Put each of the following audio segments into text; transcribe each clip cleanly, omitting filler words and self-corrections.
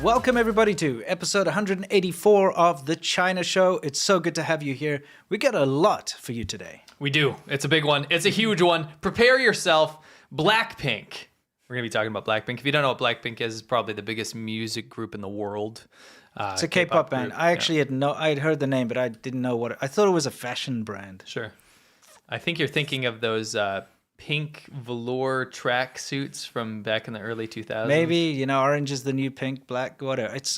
Welcome, everybody, to episode 184 of The China Show. It's so good to have you here. We got a lot for you today. We do. It's a big one. It's a huge one. Prepare yourself. Blackpink. We're going to be talking about Blackpink. If you don't know what Blackpink is, it's probably the biggest music group in the world. It's a K-pop band. Group. I actually I'd heard the name, but I didn't know I thought it was a fashion brand. Sure. I think you're thinking of those pink velour track suits from back in the early 2000s. Maybe, orange is the new pink, black, whatever. It's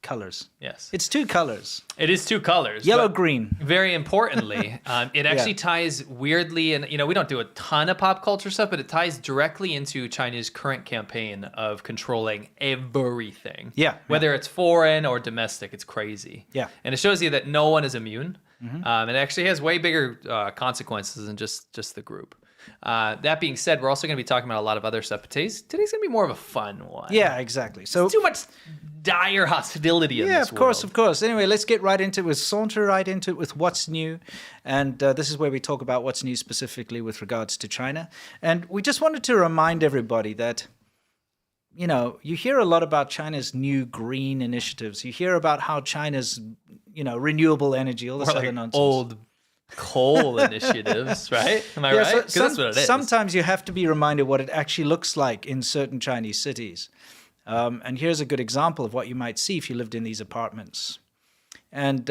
colors. Yes. It's two colors. It is two colors. Yellow, green. Very importantly, it actually ties weirdly, and we don't do a ton of pop culture stuff, but it ties directly into China's current campaign of controlling everything. Yeah. Whether it's foreign or domestic, it's crazy. Yeah. And it shows you that no one is immune. It actually has way bigger consequences than just the group. That being said, we're also going to be talking about a lot of other stuff. But today's going to be more of a fun one. Yeah, exactly. So too much dire hostility in this world. Of course. Anyway, let's get right into it. We'll saunter right into it with what's new. And this is where we talk about what's new specifically with regards to China. And we just wanted to remind everybody that, you hear a lot about China's new green initiatives. You hear about how China's, renewable energy, all this other nonsense. Old coal initiatives, right? Am I right? Because that's what it is. Sometimes you have to be reminded what it actually looks like in certain Chinese cities. And here's a good example of what you might see if you lived in these apartments. And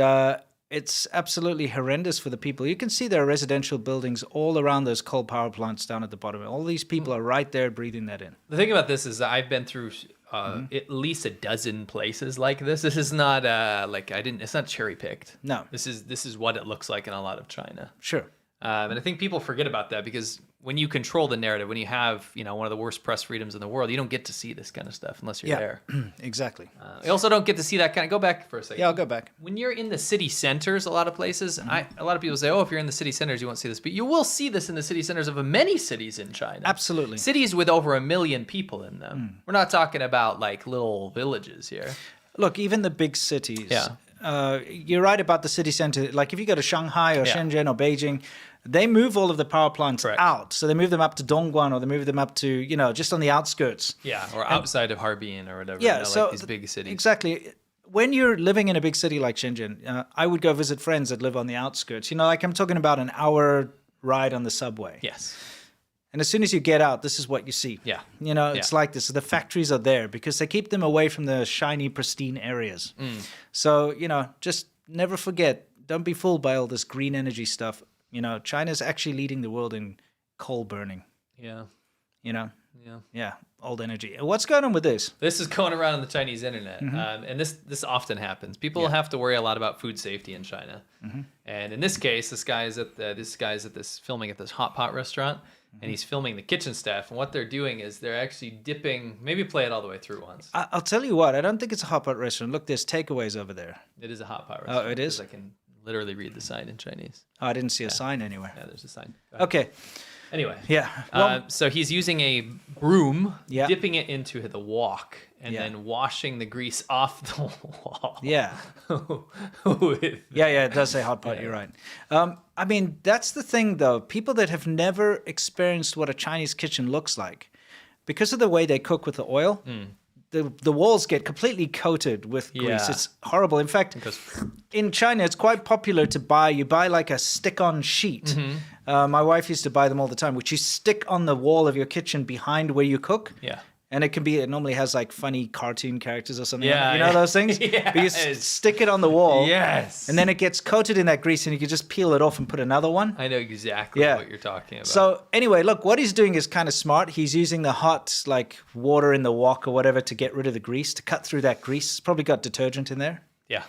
it's absolutely horrendous for the people. You can see there are residential buildings all around those coal power plants down at the bottom. All these people are right there breathing that in. The thing about this is that I've been through at least a dozen places like this. This is not it's not cherry picked. No. This is what it looks like in a lot of China. Sure. And I think people forget about that because when you control the narrative, when you have, one of the worst press freedoms in the world, you don't get to see this kind of stuff unless you're there. Exactly. You also don't get to see that kind of, go back for a second. Yeah, I'll go back. When you're in the city centers, a lot of places, a lot of people say, if you're in the city centers, you won't see this. But you will see this in the city centers of many cities in China. Absolutely. Cities with over 1 million people in them. We're not talking about like little villages here. Look, even the big cities. Yeah. You're right about the city center. Like if you go to Shanghai or Shenzhen or Beijing, they move all of the power plants out. So they move them up to Dongguan or they move them up to, just on the outskirts. Yeah, or outside of Harbin or whatever. Yeah, so like these big cities. Exactly. When you're living in a big city like Shenzhen, I would go visit friends that live on the outskirts. Like I'm talking about an hour ride on the subway. Yes. And as soon as you get out, this is what you see. Yeah. It's like this. The factories are there because they keep them away from the shiny, pristine areas. So, just never forget, don't be fooled by all this green energy stuff. China's actually leading the world in coal burning. Yeah. Yeah, old energy. What's going on with this? This is going around on the Chinese internet, and this often happens. People have to worry a lot about food safety in China, and in this case, this guy's at this filming at this hot pot restaurant, and he's filming the kitchen staff. And what they're doing is they're actually dipping. Maybe play it all the way through once. I'll tell you what. I don't think it's a hot pot restaurant. Look, there's takeaways over there. It is a hot pot restaurant. Oh, it is. I can literally read the sign in Chinese. Oh, I didn't see a sign anywhere. Yeah, there's a sign. Okay. Anyway. Yeah. Well, so he's using a broom, Yeah. dipping it into the wok, and Yeah. then washing the grease off the wall. Yeah. With- Yeah, it does say hot pot. You're right. I mean, that's the thing, though. People that have never experienced what a Chinese kitchen looks like, because of the way they cook with the oil, the walls get completely coated with grease. Yeah. It's horrible. In fact, in China, it's quite popular to buy. You buy like a stick-on sheet. My wife used to buy them all the time, which you stick on the wall of your kitchen behind where you cook. Yeah. And it normally has like funny cartoon characters or something. Yeah, You know those things? Yes. But you stick it on the wall. Yes. And then it gets coated in that grease and you can just peel it off and put another one. I know exactly what you're talking about. So anyway, look, what he's doing is kind of smart. He's using the hot like water in the wok or whatever to get rid of the grease, to cut through that grease. It's probably got detergent in there. Yeah.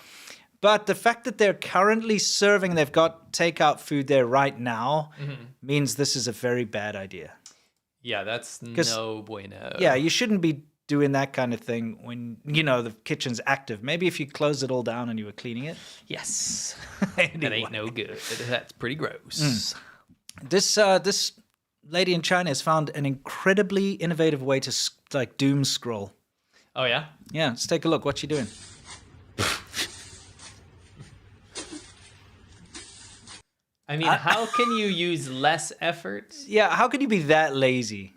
But the fact that they're currently serving, they've got takeout food there right now, means this is a very bad idea. Yeah, that's no bueno. Yeah, you shouldn't be doing that kind of thing when, the kitchen's active. Maybe if you closed it all down and you were cleaning it. Yes. Anyway. That ain't no good. That's pretty gross. This lady in China has found an incredibly innovative way to doom scroll. Oh, yeah? Yeah, let's take a look. What's she doing? I mean, how can you use less effort? Yeah, how could you be that lazy?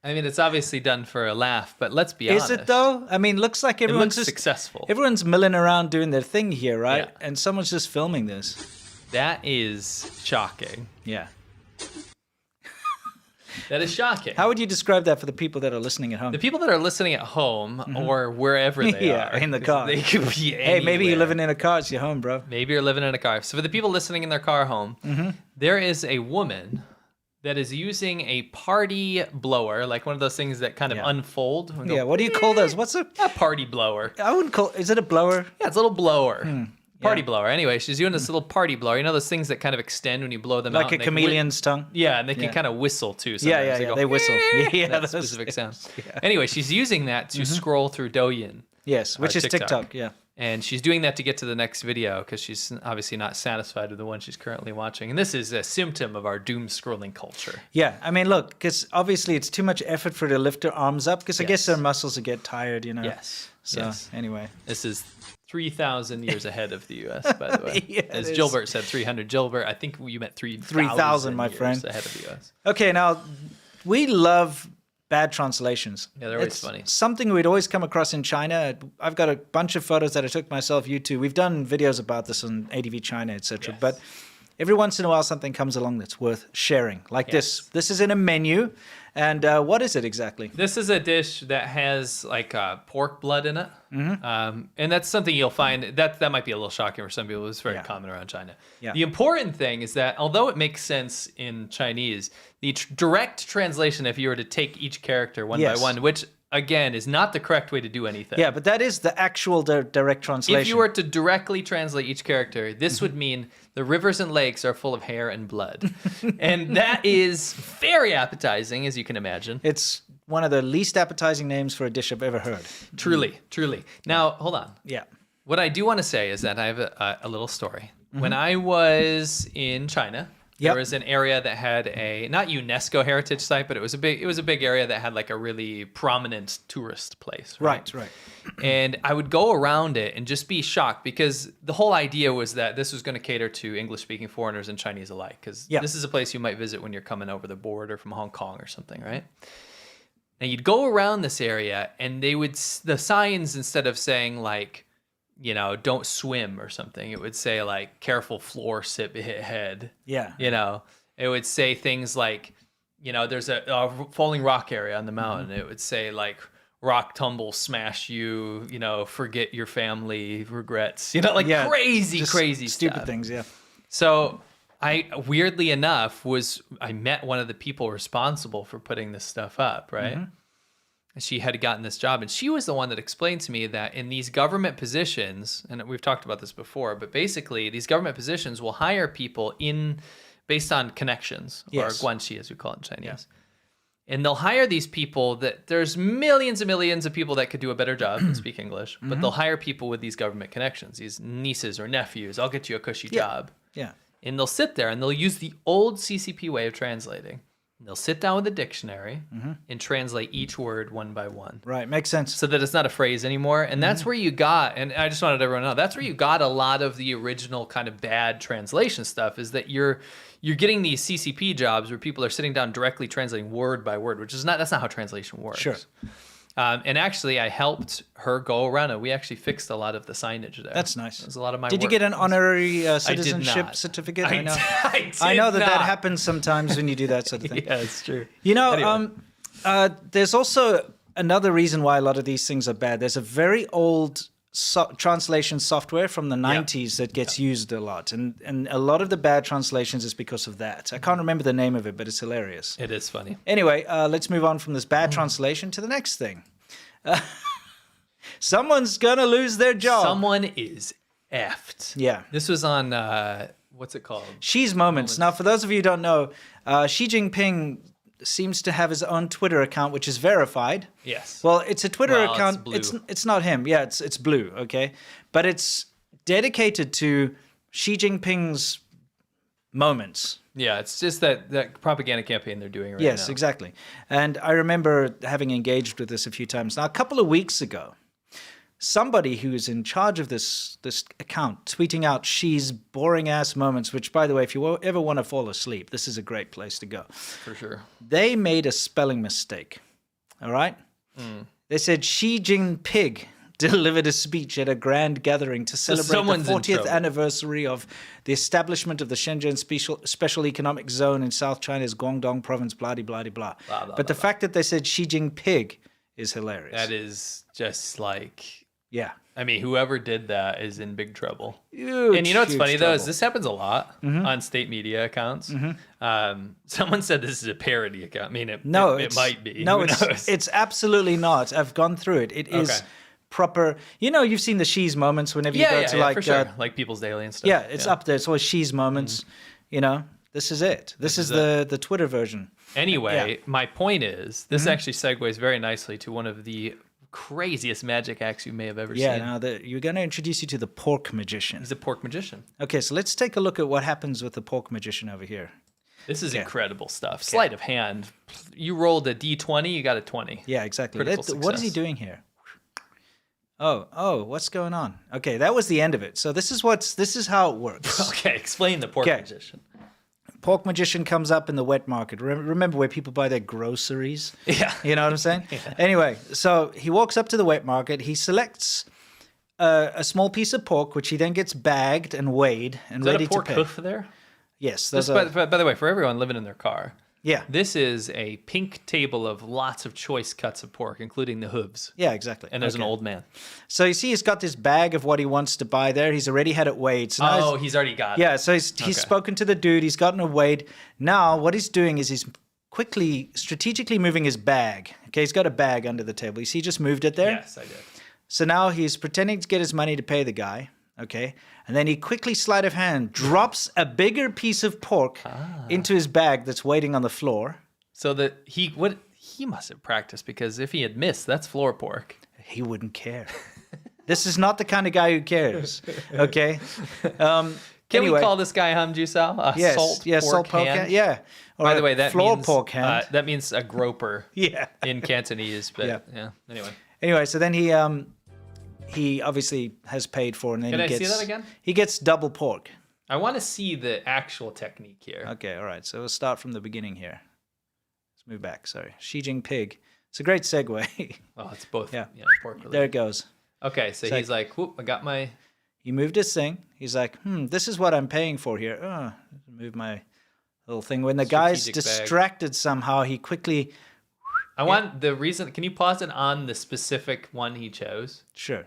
I mean, it's obviously done for a laugh, but let's be honest. Is it though? I mean, looks like It everyone's looks just successful. Everyone's milling around doing their thing here, right? Yeah. And someone's just filming this. That is shocking. Yeah. That is shocking. How would you describe that for the people that are listening at home? The people that are listening at home or wherever they are. In the car. They could be Hey, maybe you're anywhere. living in a car. It's your home, bro. Maybe you're living in a car. So for the people listening in their car home, there is a woman that is using a party blower, like one of those things that kind of unfold. And go, Yeah, what do you call those? What's a party blower? I wouldn't call is it a blower? Yeah, it's a little blower. Party Yeah. blower. Anyway, she's doing this little party blower. You know those things that kind of extend when you blow them out? Like a and they chameleon's tongue? Yeah, and they can Yeah. kind of whistle too. Yeah, Sometimes. yeah, They yeah. go, They whistle. Yeah, that those- specific sound. Yeah. Anyway, she's using that to scroll through Douyin. Yes, which is TikTok. Yeah. And she's doing that to get to the next video because she's obviously not satisfied with the one she's currently watching. And this is a symptom of our doom scrolling culture. Yeah, I mean, look, because obviously it's too much effort for her to lift her arms up because I guess Yes. her muscles will get tired, you know. Yes. So yes. anyway, This is 3,000 years ahead of the U.S., by the way. Yeah, As it is. Gilbert said, 300. Gilbert, I think you meant 3,000, my years friend. ahead of the U.S. okay. Now we love bad translations. Yeah, they're always It's funny. something we'd always come across in China. I've got a bunch of photos that I took myself. You too. We've done videos about this on ADVChina, etc. Yes. But every once in a while, something comes along that's worth sharing, like this. Yes. This is in a menu, and what is it exactly? This is a dish that has like pork blood in it. And that's something you'll find, that might be a little shocking for some people. It's very Yeah. common around China. Yeah. The important thing is that although it makes sense in Chinese, the direct translation, if you were to take each character one Yes. by one, which again is not the correct way to do anything. Yeah, but that is the actual direct translation. If you were to directly translate each character, this would mean the rivers and lakes are full of hair and blood. And that is very appetizing, as you can imagine. It's one of the least appetizing names for a dish I've ever heard. Truly, truly. Now, hold on. Yeah. What I do want to say is that I have a little story. When I was in China, Yep. there was an area that had a not UNESCO heritage site, but it was a big area that had like a really prominent tourist place. Right. And I would go around it and just be shocked because the whole idea was that this was going to cater to English-speaking foreigners and Chinese alike. Because Yeah. this is a place you might visit when you're coming over the border from Hong Kong or something, right? And you'd go around this area, and the signs, instead of saying like, you know, don't swim or something, it would say like, careful floor, slip, hit head. Yeah. You know, it would say things like, you know, there's a falling rock area on the mountain. It would say like, rock tumble, smash you, you know, forget your family, regrets, you know, like Yeah, crazy just stupid stuff. things. Yeah. So I, weirdly enough, I met one of the people responsible for putting this stuff up, right? And she had gotten this job, and she was the one that explained to me that in these government positions, and we've talked about this before, but basically these government positions will hire people based on connections, Yes. or guanxi as we call it in Chinese. And they'll hire these people that there's millions and millions of people that could do a better job and speak English, but they'll hire people with these government connections, these nieces or nephews. I'll get you a cushy job. Yeah. And they'll sit there and they'll use the old CCP way of translating. And they'll sit down with a dictionary and translate each word one by one, Right. Makes sense. so that it's not a phrase anymore. And that's where you got, and I just wanted everyone to know, that's where you got a lot of the original kind of bad translation stuff, is that you're getting these CCP jobs where people are sitting down directly translating word by word, that's not how translation works. Sure. And actually, I helped her go around, and we actually fixed a lot of the signage there. That's nice. It was a lot of my Did you work. get an honourary I did citizenship not. certificate? I know. I know that did not. happens sometimes when you do that sort of thing. Yeah, it's true. You know, Anyway. there's also another reason why a lot of these things are bad. There's a very old translation software from the 90s that gets used a lot. And a lot of the bad translations is because of that. I can't remember the name of it, but it's hilarious. It is funny. Anyway, let's move on from this bad translation to the next thing. Someone's going to lose their job. Someone is effed. Yeah. This was on, what's it called? Xi's Moments. Now, for those of you who don't know, Xi Jinping seems to have his own Twitter account, which is verified. Yes. Well, it's a Twitter Well, it's account. blue. It's not him. Yeah, it's blue. Okay, but it's dedicated to Xi Jinping's moments. Yeah, it's just that propaganda campaign they're doing right now. Yes, exactly. And I remember having engaged with this a few times. Now, a couple of weeks ago, somebody who is in charge of this account tweeting out Xi's boring ass moments, which, by the way, if you ever want to fall asleep, this is a great place to go. For sure. They made a spelling mistake. All right? They said Xi Jinping delivered a speech at a grand gathering to celebrate the 40th anniversary of the establishment of the Shenzhen Special Economic Zone in South China's Guangdong province, blah, blah, blah, blah. But the fact that they said Xi Jinping is hilarious. That is just like... Yeah. I mean, whoever did that is in big trouble. Huge, and you know what's funny, trouble. though, is this happens a lot on state media accounts. Someone said this is a parody account. I mean, it might be. No, it's absolutely not. I've gone through it. It is proper. You know, you've seen the She's moments whenever you go to like... for sure. Like People's Daily and stuff. Yeah, it's up there. It's always She's moments. You know, this is it. This is the Twitter version. Anyway, my point is, this actually segues very nicely to one of the craziest magic acts you may have ever seen. Yeah, now you're going to introduce you to the pork magician. He's a pork magician. Okay, so let's take a look at what happens with the pork magician over here. This is incredible stuff. Sleight of hand. You rolled a D20, you got a 20. Yeah, exactly. What is he doing here? Oh, what's going on? Okay, that was the end of it. So this is how it works. Okay, explain the pork magician. Pork magician comes up in the wet market. Remember where people buy their groceries? Yeah. You know what I'm saying? Yeah. Anyway, so he walks up to the wet market. He selects a small piece of pork, which he then gets bagged and weighed and ready to pay. Is that a pork hoof there? Yes. By the way, for everyone living in their car, this is a pink table of lots of choice cuts of pork, including the hooves. Yeah, exactly. And there's an old man. So you see he's got this bag of what he wants to buy there. He's already had it weighed. So now he's already got it. Yeah, so he's spoken to the dude. He's gotten it weighed. Now what he's doing is he's strategically moving his bag. Okay, he's got a bag under the table. You see he just moved it there? Yes, I did. So now he's pretending to get his money to pay the guy. Okay, and then he quickly, sleight of hand, drops a bigger piece of pork into his bag that's waiting on the floor. So that he must have practiced, because if he had missed, that's floor pork. He wouldn't care. This is not the kind of guy who cares. Okay. Can we call this guy Hamjusao? Salt pork hand? Yeah. Or by the way, that floor means pork hand. That means a groper. Yeah. In Cantonese, but Anyway, so then he obviously has paid for it. And then Can I see that again? He gets double pork. I want to see the actual technique here. Okay, all right. So we'll start from the beginning here. Let's move back. Sorry. Xi Jinping. It's a great segue. Oh, it's both. Yeah, pork related. There it goes. Okay, so he's like, whoop, I got my... He moved his thing. He's like, this is what I'm paying for here. Move my little thing. When the guy's distracted somehow, he quickly... I want the reason... Can you pause it on the specific one he chose? Sure.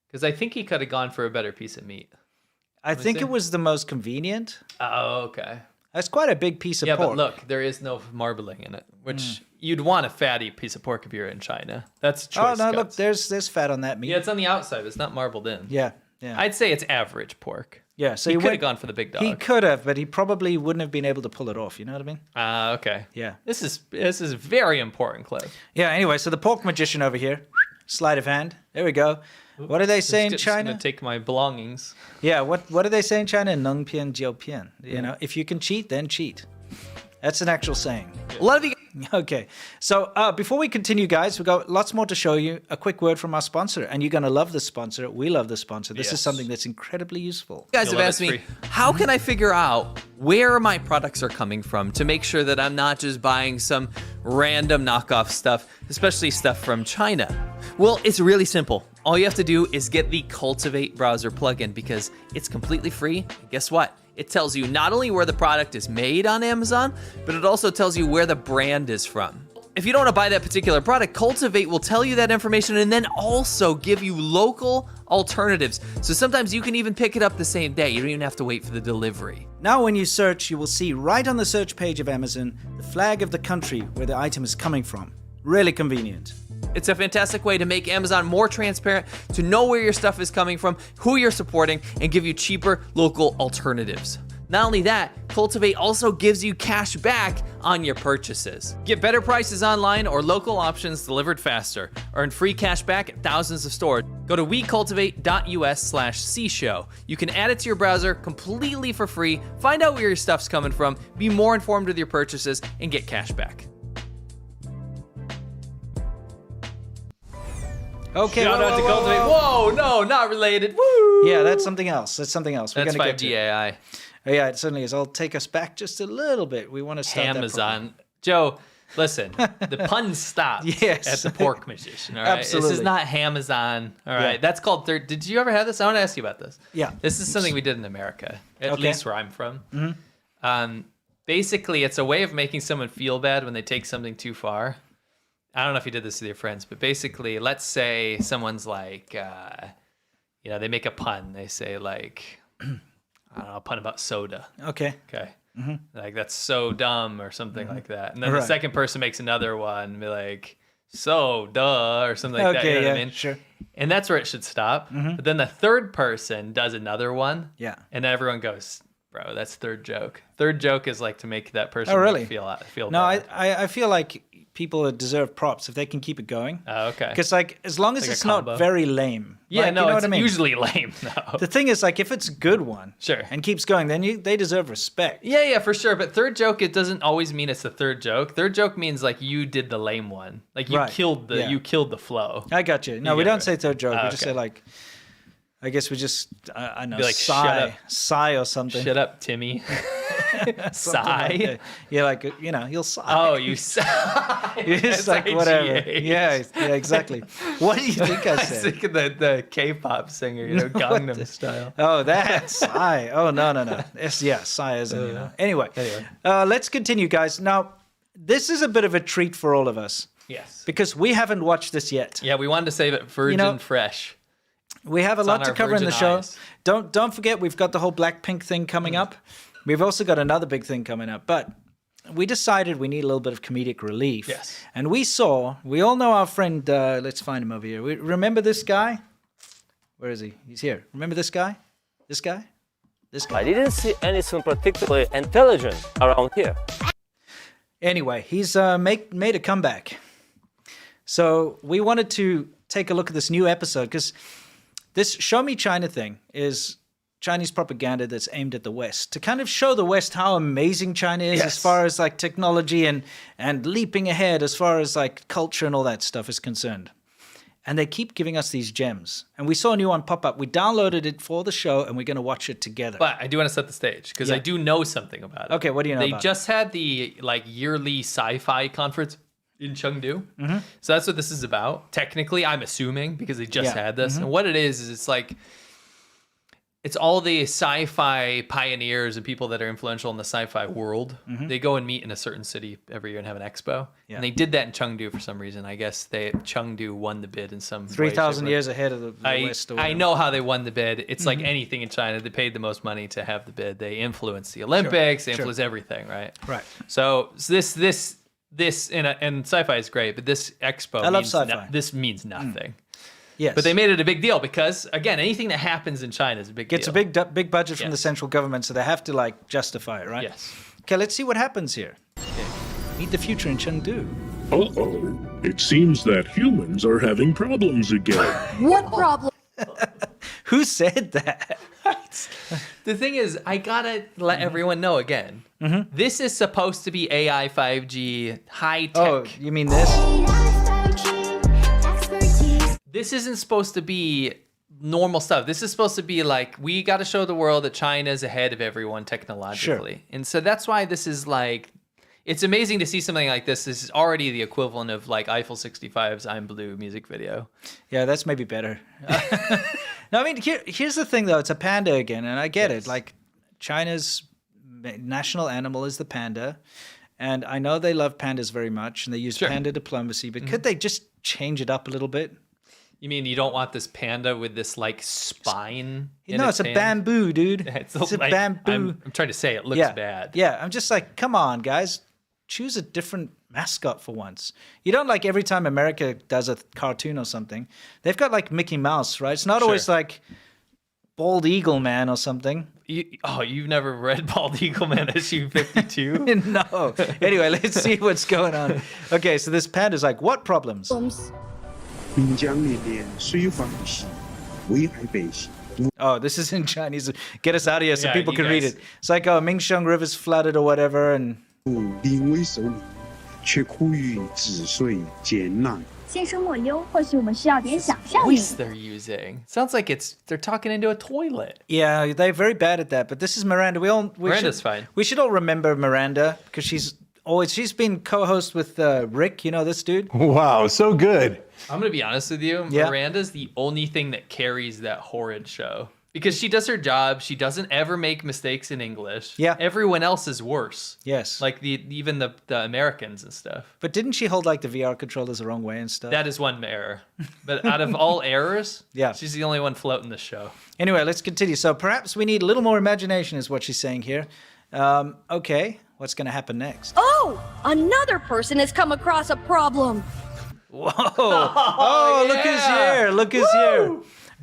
Because I think he could have gone for a better piece of meat. I think it was the most convenient. Oh, okay. That's quite a big piece of pork. Yeah, but look, there is no marbling in it, which you'd want a fatty piece of pork if you're in China. That's choice cuts. Look, there's fat on that meat. Yeah, it's on the outside, but it's not marbled in. Yeah. I'd say it's average pork. Yeah, so he could have gone for the big dog. He could have, but he probably wouldn't have been able to pull it off. You know what I mean? Okay. Yeah. This is very important, Cliff. Yeah. Anyway, so the pork magician over here, sleight of hand. There we go. What do they say in China? I'm gonna take my belongings. Yeah. What do they say in China? 能骗就骗. You know, if you can cheat, then cheat. That's an actual saying. A lot of you. Okay. So before we continue, guys, we've got lots more to show you. A quick word from our sponsor. And you're going to love the sponsor. We love the sponsor. This is something that's incredibly useful. You guys have asked me, how can I figure out where my products are coming from to make sure that I'm not just buying some random knockoff stuff, especially stuff from China? Well, it's really simple. All you have to do is get the Cultivate browser plugin because it's completely free. And guess what? It tells you not only where the product is made on Amazon, but it also tells you where the brand is from. If you don't want to buy that particular product, Cultivate will tell you that information and then also give you local alternatives. So sometimes you can even pick it up the same day. You don't even have to wait for the delivery. Now when you search, you will see right on the search page of Amazon, the flag of the country where the item is coming from. Really convenient. It's a fantastic way to make Amazon more transparent, to know where your stuff is coming from, who you're supporting, and give you cheaper local alternatives. Not only that, Cultivate also gives you cash back on your purchases. Get better prices online or local options delivered faster. Earn free cash back at thousands of stores. Go to wecultivate.us/cshow. You can add it to your browser completely for free, find out where your stuff's coming from, be more informed with your purchases, and get cash back. Okay. Shout out to Cultivate. Whoa, no, not related. Woo! Yeah, that's something else. That's something else. That's 5G AI. Yeah, it certainly is. I'll take us back just a little bit. We want to start Amazon. Joe, Listen, the puns stop Yes. at the pork magician. All right, Absolutely. This is not Amazon. All right, Yeah. that's called third. Did you ever have this? I want to ask you about this. Yeah. This is something we did in America, at Okay. least where I'm from. Basically, it's a way of making someone feel bad when they take something too far. I don't know if you did this with your friends, but basically, let's say someone's like, they make a pun. They say like, I don't know, a pun about soda. Okay. Okay. Like, that's so dumb or something like that. And then Right. the second person makes another one and be like, so duh, or something like that. Okay, You know what I yeah, mean? sure. And that's where it should stop. But then the third person does another one. Yeah. And then everyone goes, bro, that's third joke. Third joke is like to make that person Oh, really? feel No, bad. I feel like people deserve props if they can keep it going. Oh, okay. Because like as long as Like a it's not combo. very lame. Yeah, like, no, you know it's what I mean? usually lame, though. The thing is, like, if it's a good one, Sure. and keeps going, then they deserve respect. Yeah, for sure. But third joke, it doesn't always mean it's the third joke. Third joke means like you did the lame one, like you Right. killed the Yeah. flow. I got you. No, You we get don't it. say third joke. Oh, We just say okay. like, I guess we just I know Be like, shut up. sigh or something. Shut up, Timmy. Something Sigh. like that. Yeah, like you'll sigh. Oh, you sigh. It's like whatever. S-I-G-H. Yeah, exactly. What do you think I I was said? thinking the K-pop singer, Gangnam Style. Oh, that sigh. Oh no. Sigh isn't. Anyway, let's continue, guys. Now, this is a bit of a treat for all of us Yes. because we haven't watched this yet. Yeah, we wanted to save it virgin fresh. We have a lot on to our cover in the virgin show. eyes. Don't forget, we've got the whole Blackpink thing coming up. We've also got another big thing coming up, but we decided we need a little bit of comedic relief. Yes. And we all know our friend, let's find him over here. Remember this guy? Where is he? He's here. Remember this guy? This guy? This guy? I didn't see anything particularly intelligent around here. Anyway, he's made a comeback. So we wanted to take a look at this new episode because this Show Me China thing is Chinese propaganda that's aimed at the West to kind of show the West how amazing China is as far as like technology and leaping ahead as far as like culture and all that stuff is concerned. And they keep giving us these gems. And we saw a new one pop up. We downloaded it for the show and we're going to watch it together. But I do want to set the stage because I do know something about it. Okay, what do you know They about just had the like yearly sci-fi conference in Chengdu. So that's what this is about. Technically, I'm assuming because they just had this. And what it is it's like it's all the sci-fi pioneers and people that are influential in the sci-fi world. They go and meet in a certain city every year and have an expo. Yeah. And they did that in Chengdu for some reason. I guess Chengdu won the bid in some way, 3,000 shape, or- years ahead of the West. Or I whatever. know how they won the bid. It's like anything in China. They paid the most money to have the bid. They influence the Olympics. They influence everything, right? Right. So this and sci-fi is great, but this expo I love means sci-fi. this means nothing. Yes. But they made it a big deal because again, anything that happens in China is a big Gets deal. a big budget from the Yes. central government, so they have to like justify it, right? Yes. Okay, let's see what happens here. Meet the future in Chengdu. Uh-oh. It seems that humans are having problems again. What problem? Who said that? The thing is, I gotta let everyone know again. This is supposed to be AI 5G high tech. Oh, you mean this? This isn't supposed to be normal stuff. This is supposed to be like, we got to show the world that China is ahead of everyone technologically. And so that's why this is like, it's amazing to see something like this. This is already the equivalent of like Eiffel 65's I'm Blue music video. Yeah, that's maybe better. No, I mean, here's the thing, though. It's a panda again, and I get it. Like, China's national animal is the panda, and I know they love pandas very much, and they use panda diplomacy, but could they just change it up a little bit? You mean you don't want this panda with this like spine? No, it's a hand? bamboo, dude. It's It's a like- bamboo. I'm trying to say it looks Yeah, bad. Yeah, I'm just like, come on, guys. Choose a different mascot for once. You don't like every time America does a cartoon or something, they've got like Mickey Mouse, right? It's not always like Bald Eagle Man or something. You've never read Bald Eagle Man issue 52? No. Anyway, let's see what's going on. Okay, so this panda's like, what problems? 滨江那边水防系危害百姓。 Oh, this is in Chinese. Get us out of here so Yeah, people you can read guys- it. It's like, oh, Mingxiang River's flooded or whatever, and 临危受命，却苦于治水艰难。先生莫忧，或许我们需要点想象力。 Voice they're using sounds like they're talking into a toilet. yeah, they're very bad at that. But this is Miranda. Miranda's fine. We should all remember Miranda because she's she's been co-host with Rick. You know this dude? Wow, so good. I'm gonna be honest with you. Yeah. Miranda's the only thing that carries that horrid show because she does her job. She doesn't ever make mistakes in English. Yeah. Everyone else is worse. Yes. Like even the Americans and stuff. But didn't she hold like the VR controllers the wrong way and stuff? That is one error. But out of all errors, Yeah. she's the only one floating the show. Anyway, let's continue. So perhaps we need a little more imagination, is what she's saying here. Okay, what's going to happen next? Oh, another person has come across a problem. Whoa! Oh, look who's here! Look who's here!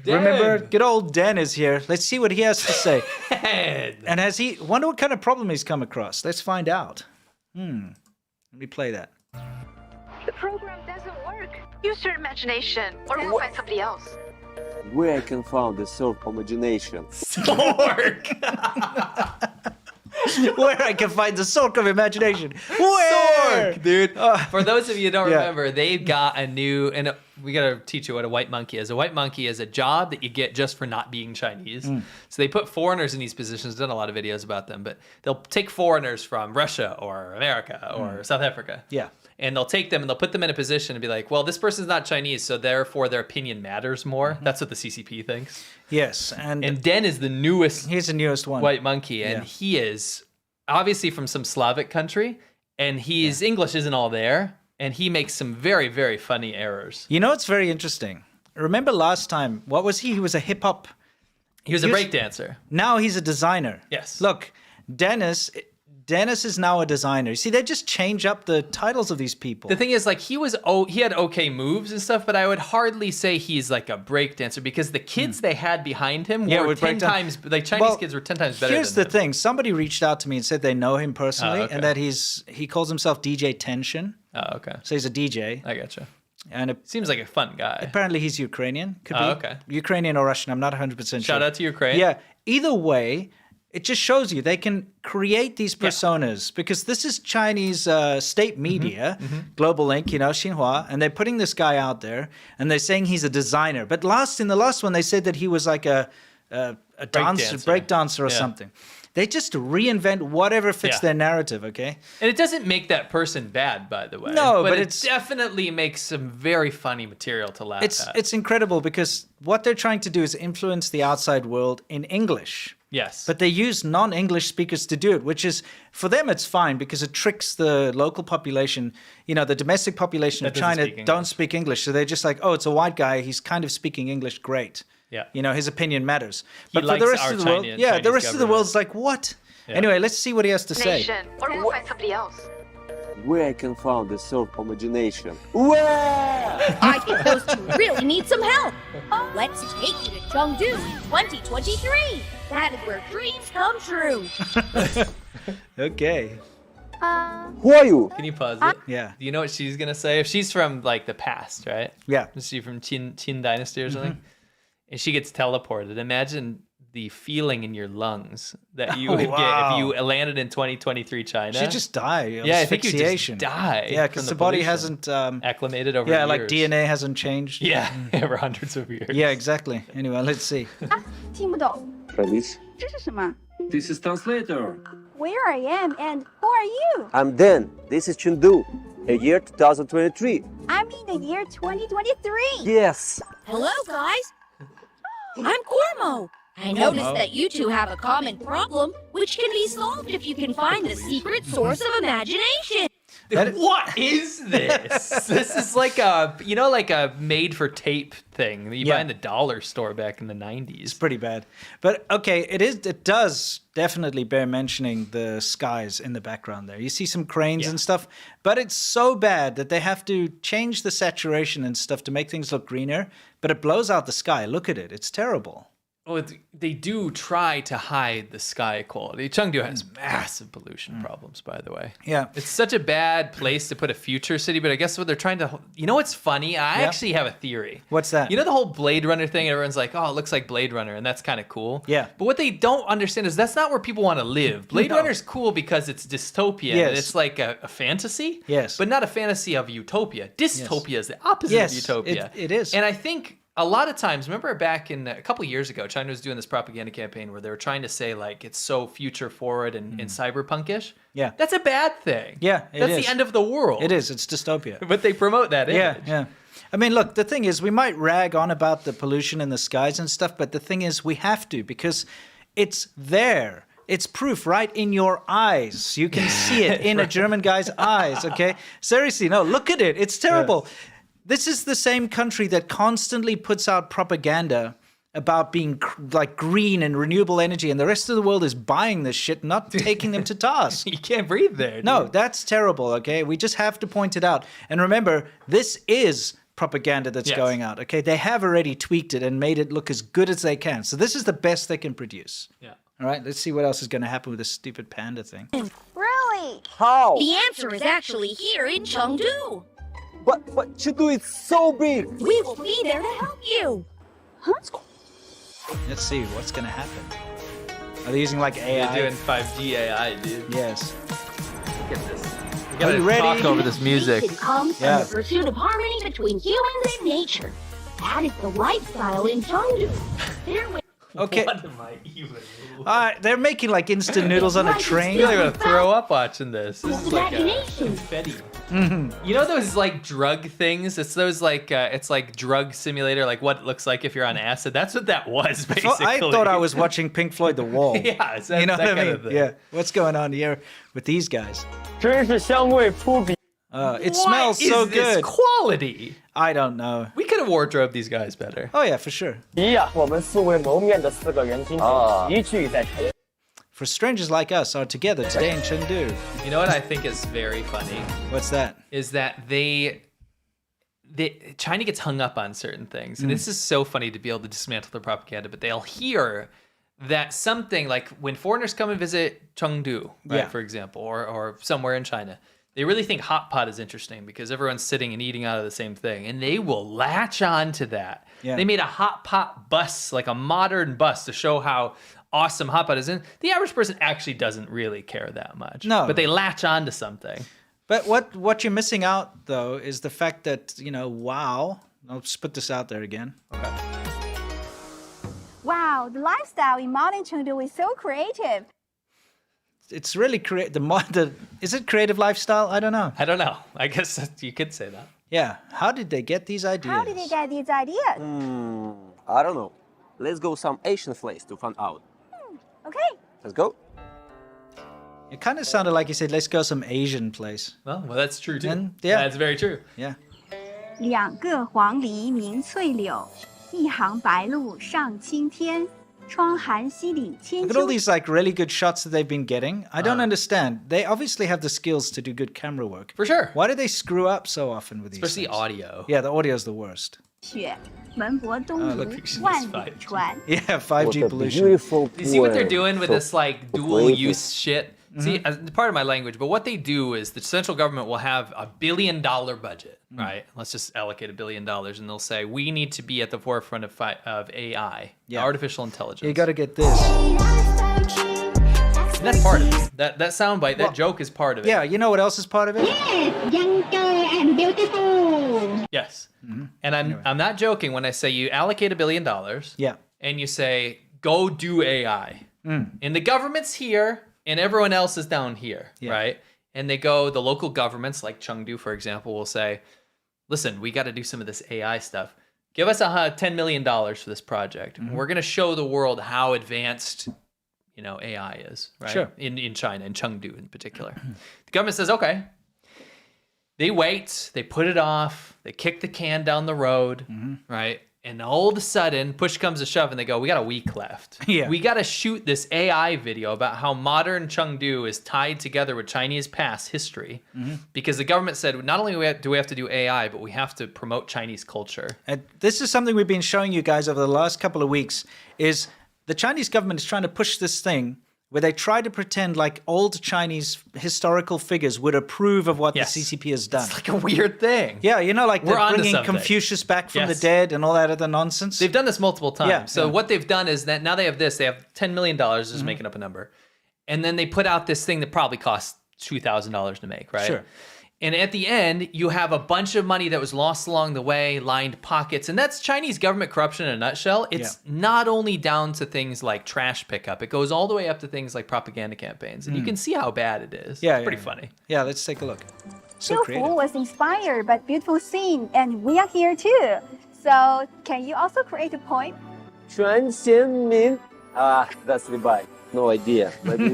Remember, good old Den is here. Let's see what he has to say. And wonder what kind of problem he's come across. Let's find out. Let me play that. The program doesn't work. Use your imagination, or we'll find somebody else. Where I can find the self-imagination? Where I can find the source of imagination. Where? Sork, dude. For those of you who don't Yeah. remember, they've got a new, and we got to teach you what a white monkey is. A white monkey is a job that you get just for not being Chinese. So they put foreigners in these positions. Done a lot of videos about them, but they'll take foreigners from Russia or America or South Africa. Yeah. And they'll take them and they'll put them in a position and be like, well, this person's not Chinese, so therefore their opinion matters more. That's what the CCP thinks. Yes, and Den is the newest he's the newest one. white monkey, and Yeah. he is obviously from some Slavic country, and his English isn't all there, and he makes some very, very funny errors. You know, it's very interesting. Remember last time, what was he? He was a hip-hop... He was a breakdancer. Now he's a designer. Yes. Look, Dennis is now a designer. See, they just change up the titles of these people. The thing is, like, he had okay moves and stuff, but I would hardly say he's like a breakdancer because the kids they had behind him were with 10 times, like Chinese kids were 10 times better Here's than the him. thing. Somebody reached out to me and said they know him personally, Oh, okay. and that he calls himself DJ Tension. Oh, okay. So he's a DJ. I gotcha. And Seems like a fun guy. apparently he's Ukrainian. Could be. Oh, okay. Ukrainian or Russian. I'm not 100% sure. Shout out to Ukraine. Yeah. Either way, it just shows you they can create these personas because this is Chinese state media, Global Link, you know, Xinhua, and they're putting this guy out there and they're saying he's a designer. But in the last one, they said that he was like a break dancer or something. They just reinvent whatever fits their narrative, okay? And it doesn't make that person bad, by the way. No, but it it's definitely makes some very funny material to laugh at. It's incredible because what they're trying to do is influence the outside world in English. Yes. But they use non-English speakers to do it, which is, for them, it's fine because it tricks the local population. You know, the domestic population of China don't speak English. So they're just like, oh, it's a white guy. He's kind of speaking English. Great. Yeah. You know, his opinion matters. But for likes the rest our of the world, Chinese the rest of the government. world's like, what? Yeah. Anyway, let's see what he has to say. Nation, or we'll find somebody else. Where I can find the self-imagination? Where? I think those two really need some help. Let's take you to Chengdu in 2023. That is where dreams come true. Okay. Who are you? Can you pause it? Yeah. Do you know what she's going to say? If she's from, like, the past, right? Yeah. Is she from Qin Dynasty or something? And she gets teleported. Imagine the feeling in your lungs that you would get if you landed in 2023 China. She just die of I think you asphyxiation. just die. Yeah, because the body hasn't... acclimated over yeah, years. like DNA hasn't changed. Yeah, over hundreds of years. Yeah, exactly. Anyway, let's see. 听不懂， Please. 这是什么 This is translator. Where I am and who are you? I'm Dan. This is Chengdu. A year 2023. I'm in the year 2023. Yes. Hello, guys. I'm Cormo. I noticed that you two have a common problem, which can be solved if you can find the secret source of imagination. What is this? This is like a, like a made-for-tape thing that you buy in the dollar store back in the 90s. It's pretty bad. But okay, it does definitely bear mentioning the skies in the background there. You see some cranes and stuff, but it's so bad that they have to change the saturation and stuff to make things look greener, but it blows out the sky. Look at it. It's terrible. Oh, they do try to hide the sky quality. Chengdu has massive pollution problems, by the way. Yeah. It's such a bad place to put a future city, but I guess what they're trying to... You know what's funny? I actually have a theory. What's that? You know the whole Blade Runner thing? Everyone's like, oh, it looks like Blade Runner, and that's kind of cool. Yeah. But what they don't understand is that's not where people want to live. Blade Runner's cool because it's dystopian. Yes. And it's like a fantasy. Yes. But not a fantasy of utopia. Dystopia is the opposite of utopia. it is. And I think a lot of times, remember back in a couple years ago, China was doing this propaganda campaign where they were trying to say like it's so future forward and cyberpunkish. Yeah. That's a bad thing. Yeah, that's the end of the world. It is. It's dystopia. But they promote that image. Yeah. I mean, look, the thing is, we might rag on about the pollution in the skies and stuff, but the thing is, we have to because it's there. It's proof right in your eyes. You can see it in a German guy's eyes, okay? Seriously, no, look at it. It's terrible. Yeah. This is the same country that constantly puts out propaganda about being like green and renewable energy, and the rest of the world is buying this shit, not taking them to task. You can't breathe there, dude. No, that's terrible, okay? We just have to point it out. And remember, this is propaganda that's going out, okay? They have already tweaked it and made it look as good as they can. So this is the best they can produce. Yeah. All right, let's see what else is going to happen with this stupid panda thing. Really? How? The answer is actually here in Chengdu. But Chengdu is so big. We will be there to help you. Huh? Let's see what's going to happen. Are they using like AI? They're doing 5G AI, dude. Yes. Look at this. We Are you ready? gotta talk over this music. It comes from the pursuit of harmony between humans and nature. That is the lifestyle in Chengdu. Okay. What am I even? They're making like instant noodles on a train. They're gonna throw up watching this. This is like Imagination. confetti. You know those like drug things? It's those like it's like drug simulator, like what it looks like if you're on acid. That's what that was basically. I thought I was watching Pink Floyd The Wall. Yeah, it's you know that what I kind mean? of thing. Yeah. What's going on here with these guys? 真是香味扑鼻。 It smells What so is this good. quality? I don't know. We could have wardrobed these guys better. Oh yeah, for sure. 咦呀，我们素未谋面的4个人今天齐聚在这。 For strangers like us are together today in Chengdu. You know what I think is very funny? What's that? Is that China gets hung up on certain things. And this is so funny to be able to dismantle the propaganda, but they'll hear that something like when foreigners come and visit Chengdu, right, for example, or somewhere in China, they really think hot pot is interesting because everyone's sitting and eating out of the same thing, and they will latch on to that. Yeah. They made a hot pot bus, like a modern bus, to show how awesome hot pot is. And the average person actually doesn't really care that much. No. But they latch on to something. But what you're missing out though is the fact that, you know, wow. I'll just put this out there again. Okay. Wow, the lifestyle in modern Chengdu is so creative. It's really is it creative lifestyle? I don't know. I don't know. I guess you could say that. Yeah. How did they get these ideas? How did they get these ideas? I don't know. Let's go some Asian place to find out. Okay. Let's go. It kind of sounded like you said, let's go some Asian place. Well, that's true too. And, yeah. That's very true. Yeah. 2个黄鹂鸣翠柳，一行白鹭上青天。窗含西岭千 Look at all these like really good shots that they've been getting. I don't understand. They obviously have the skills to do good camera work. For sure. Why do they screw up so often with these Especially things? audio. Yeah, the audio's the worst. 雪，门泊东吴 look, 万里船。 Yeah, 5G pollution. Beautiful You see what they're doing with So this like dual use shit? See, part of my language, but what they do is the central government will have $1 billion budget, right? Let's just allocate $1 billion, and they'll say we need to be at the forefront of AI, artificial intelligence. You got to get this. And that's part of it. That soundbite, that joke is part of it. Yeah, you know what else is part of it? Younger and beautiful. Yes. And I'm not joking when I say you allocate $1 billion. Yeah. And you say go do AI, and the government's here. And everyone else is down here, right? And they go, the local governments, like Chengdu, for example, will say, listen, we got to do some of this AI stuff. Give us $10 million for this project. We're going to show the world how advanced, you know, AI is, right? Sure. In China, in Chengdu in particular. The government says, okay. They wait, they put it off, they kick the can down the road, right? And all of a sudden, push comes to shove, and they go, we got a week left. Yeah. We got to shoot this AI video about how modern Chengdu is tied together with Chinese past history. Because the government said, not only do we have to do AI, but we have to promote Chinese culture. And this is something we've been showing you guys over the last couple of weeks, is the Chinese government is trying to push this thing where they try to pretend like old Chinese historical figures would approve of what the CCP has done. It's like a weird thing. Yeah, you know, like We're they're onto bringing something. Confucius back from the Yes. dead and all that other nonsense. They've done this multiple times. Yeah, So yeah. what they've done is that now they have this. They have $10 million, just making up a number. And then they put out this thing that probably costs $2,000 to make, right? Sure. And at the end, you have a bunch of money that was lost along the way, lined pockets. And that's Chinese government corruption in a nutshell. It's not only down to things like trash pickup. It goes all the way up to things like propaganda campaigns. And you can see how bad it is. Yeah, it's pretty funny. Yeah, let's take a look. So Fu creative. was inspired by beautiful scene, and we are here too. So, can you also create a poem? 全贤民. That's Levi. No idea. Maybe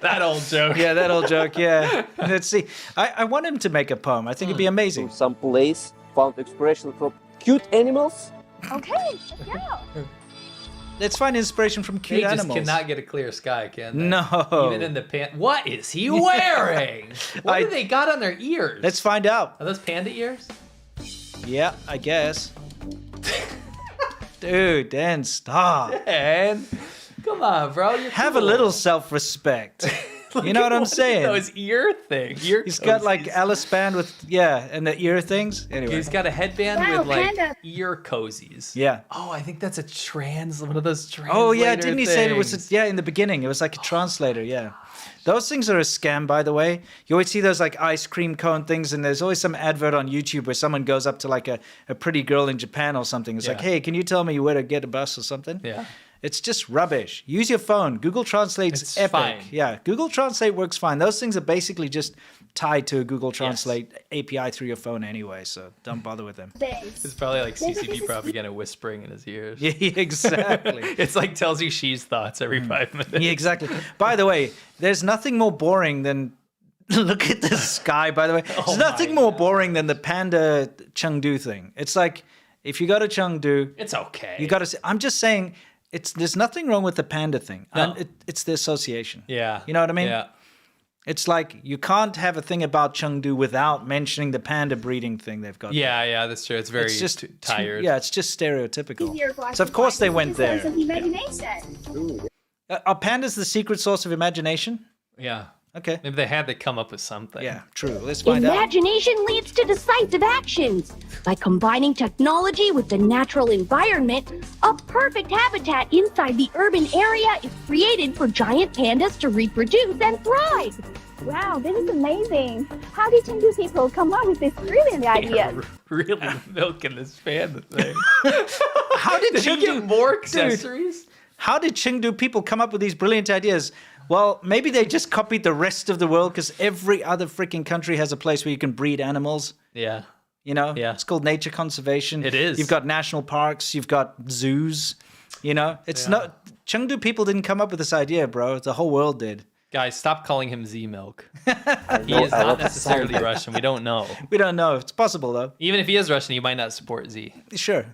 That old joke. Yeah, that old joke, yeah. Let's see. I want him to make a poem. I think it'd be amazing. some place found expression from cute animals. Okay, let's go. Let's find inspiration from cute They just animals. cannot get a clear sky, can they? No. Even in the pant. What is he wearing? What do they got on their ears? Let's find out. Are those panda ears? Yeah, I guess. Dude, Dan, stop. And come on, bro. You're Have a cool. little self-respect. You know Look what at I'm one of saying? Those ear things. Ear He's got like cozies. Alice band with, and the ear things. Anyway. He's got a headband Wow, with like panda. ear cozies. Yeah. Oh, I think that's one of those translator Oh, yeah, didn't he say it was, things. in the beginning. It was like a translator, yeah. Those things are a scam, by the way. You always see those like ice cream cone things, and there's always some advert on YouTube where someone goes up to like a pretty girl in Japan or something. It's like, Yeah. hey, can you tell me where to get a bus or something? Yeah. It's just rubbish. Use your phone. Google Translate's It's epic. fine. Yeah, Google Translate works fine. Those things are basically just tied to a Google Translate API through your phone anyway, so don't bother with them. It's probably like CCP propaganda whispering in his ears. Yeah, exactly. It's like tells you she's thoughts every 5 minutes. Yeah, exactly. By the way, there's nothing more boring than look at the sky. By the way, there's nothing more boring than the panda Chengdu thing. It's like if you go to Chengdu, It's okay. you got to. I'm just saying, there's nothing wrong with the panda thing. No. It's the association. Yeah. You know what I mean? Yeah. It's like you can't have a thing about Chengdu without mentioning the panda breeding thing they've got. Yeah, that's true. It's very It's just tired. Yeah, it's just stereotypical. So of course they went there. Are pandas the secret source of imagination? Yeah. Okay. Maybe they had to come up with something. Yeah, true. Let's find out. Imagination leads to decisive actions. By combining technology with the natural environment, a perfect habitat inside the urban area is created for giant pandas to reproduce and thrive. Wow, this is amazing. How did Chengdu people come up with this brilliant idea? Really milking this panda thing. How did Did you Chengdu get more accessories? How did Chengdu people come up with these brilliant ideas? Well, maybe they just copied the rest of the world because every other freaking country has a place where you can breed animals. Yeah. You know? Yeah. It's called nature conservation. It is. You've got national parks. You've got zoos. You know? It's not... Chengdu people didn't come up with this idea, bro. The whole world did. Guys, stop calling him Z-Milk. He is not necessarily Russian. We don't know. We don't know. It's possible, though. Even if he is Russian, he might not support Z. Sure.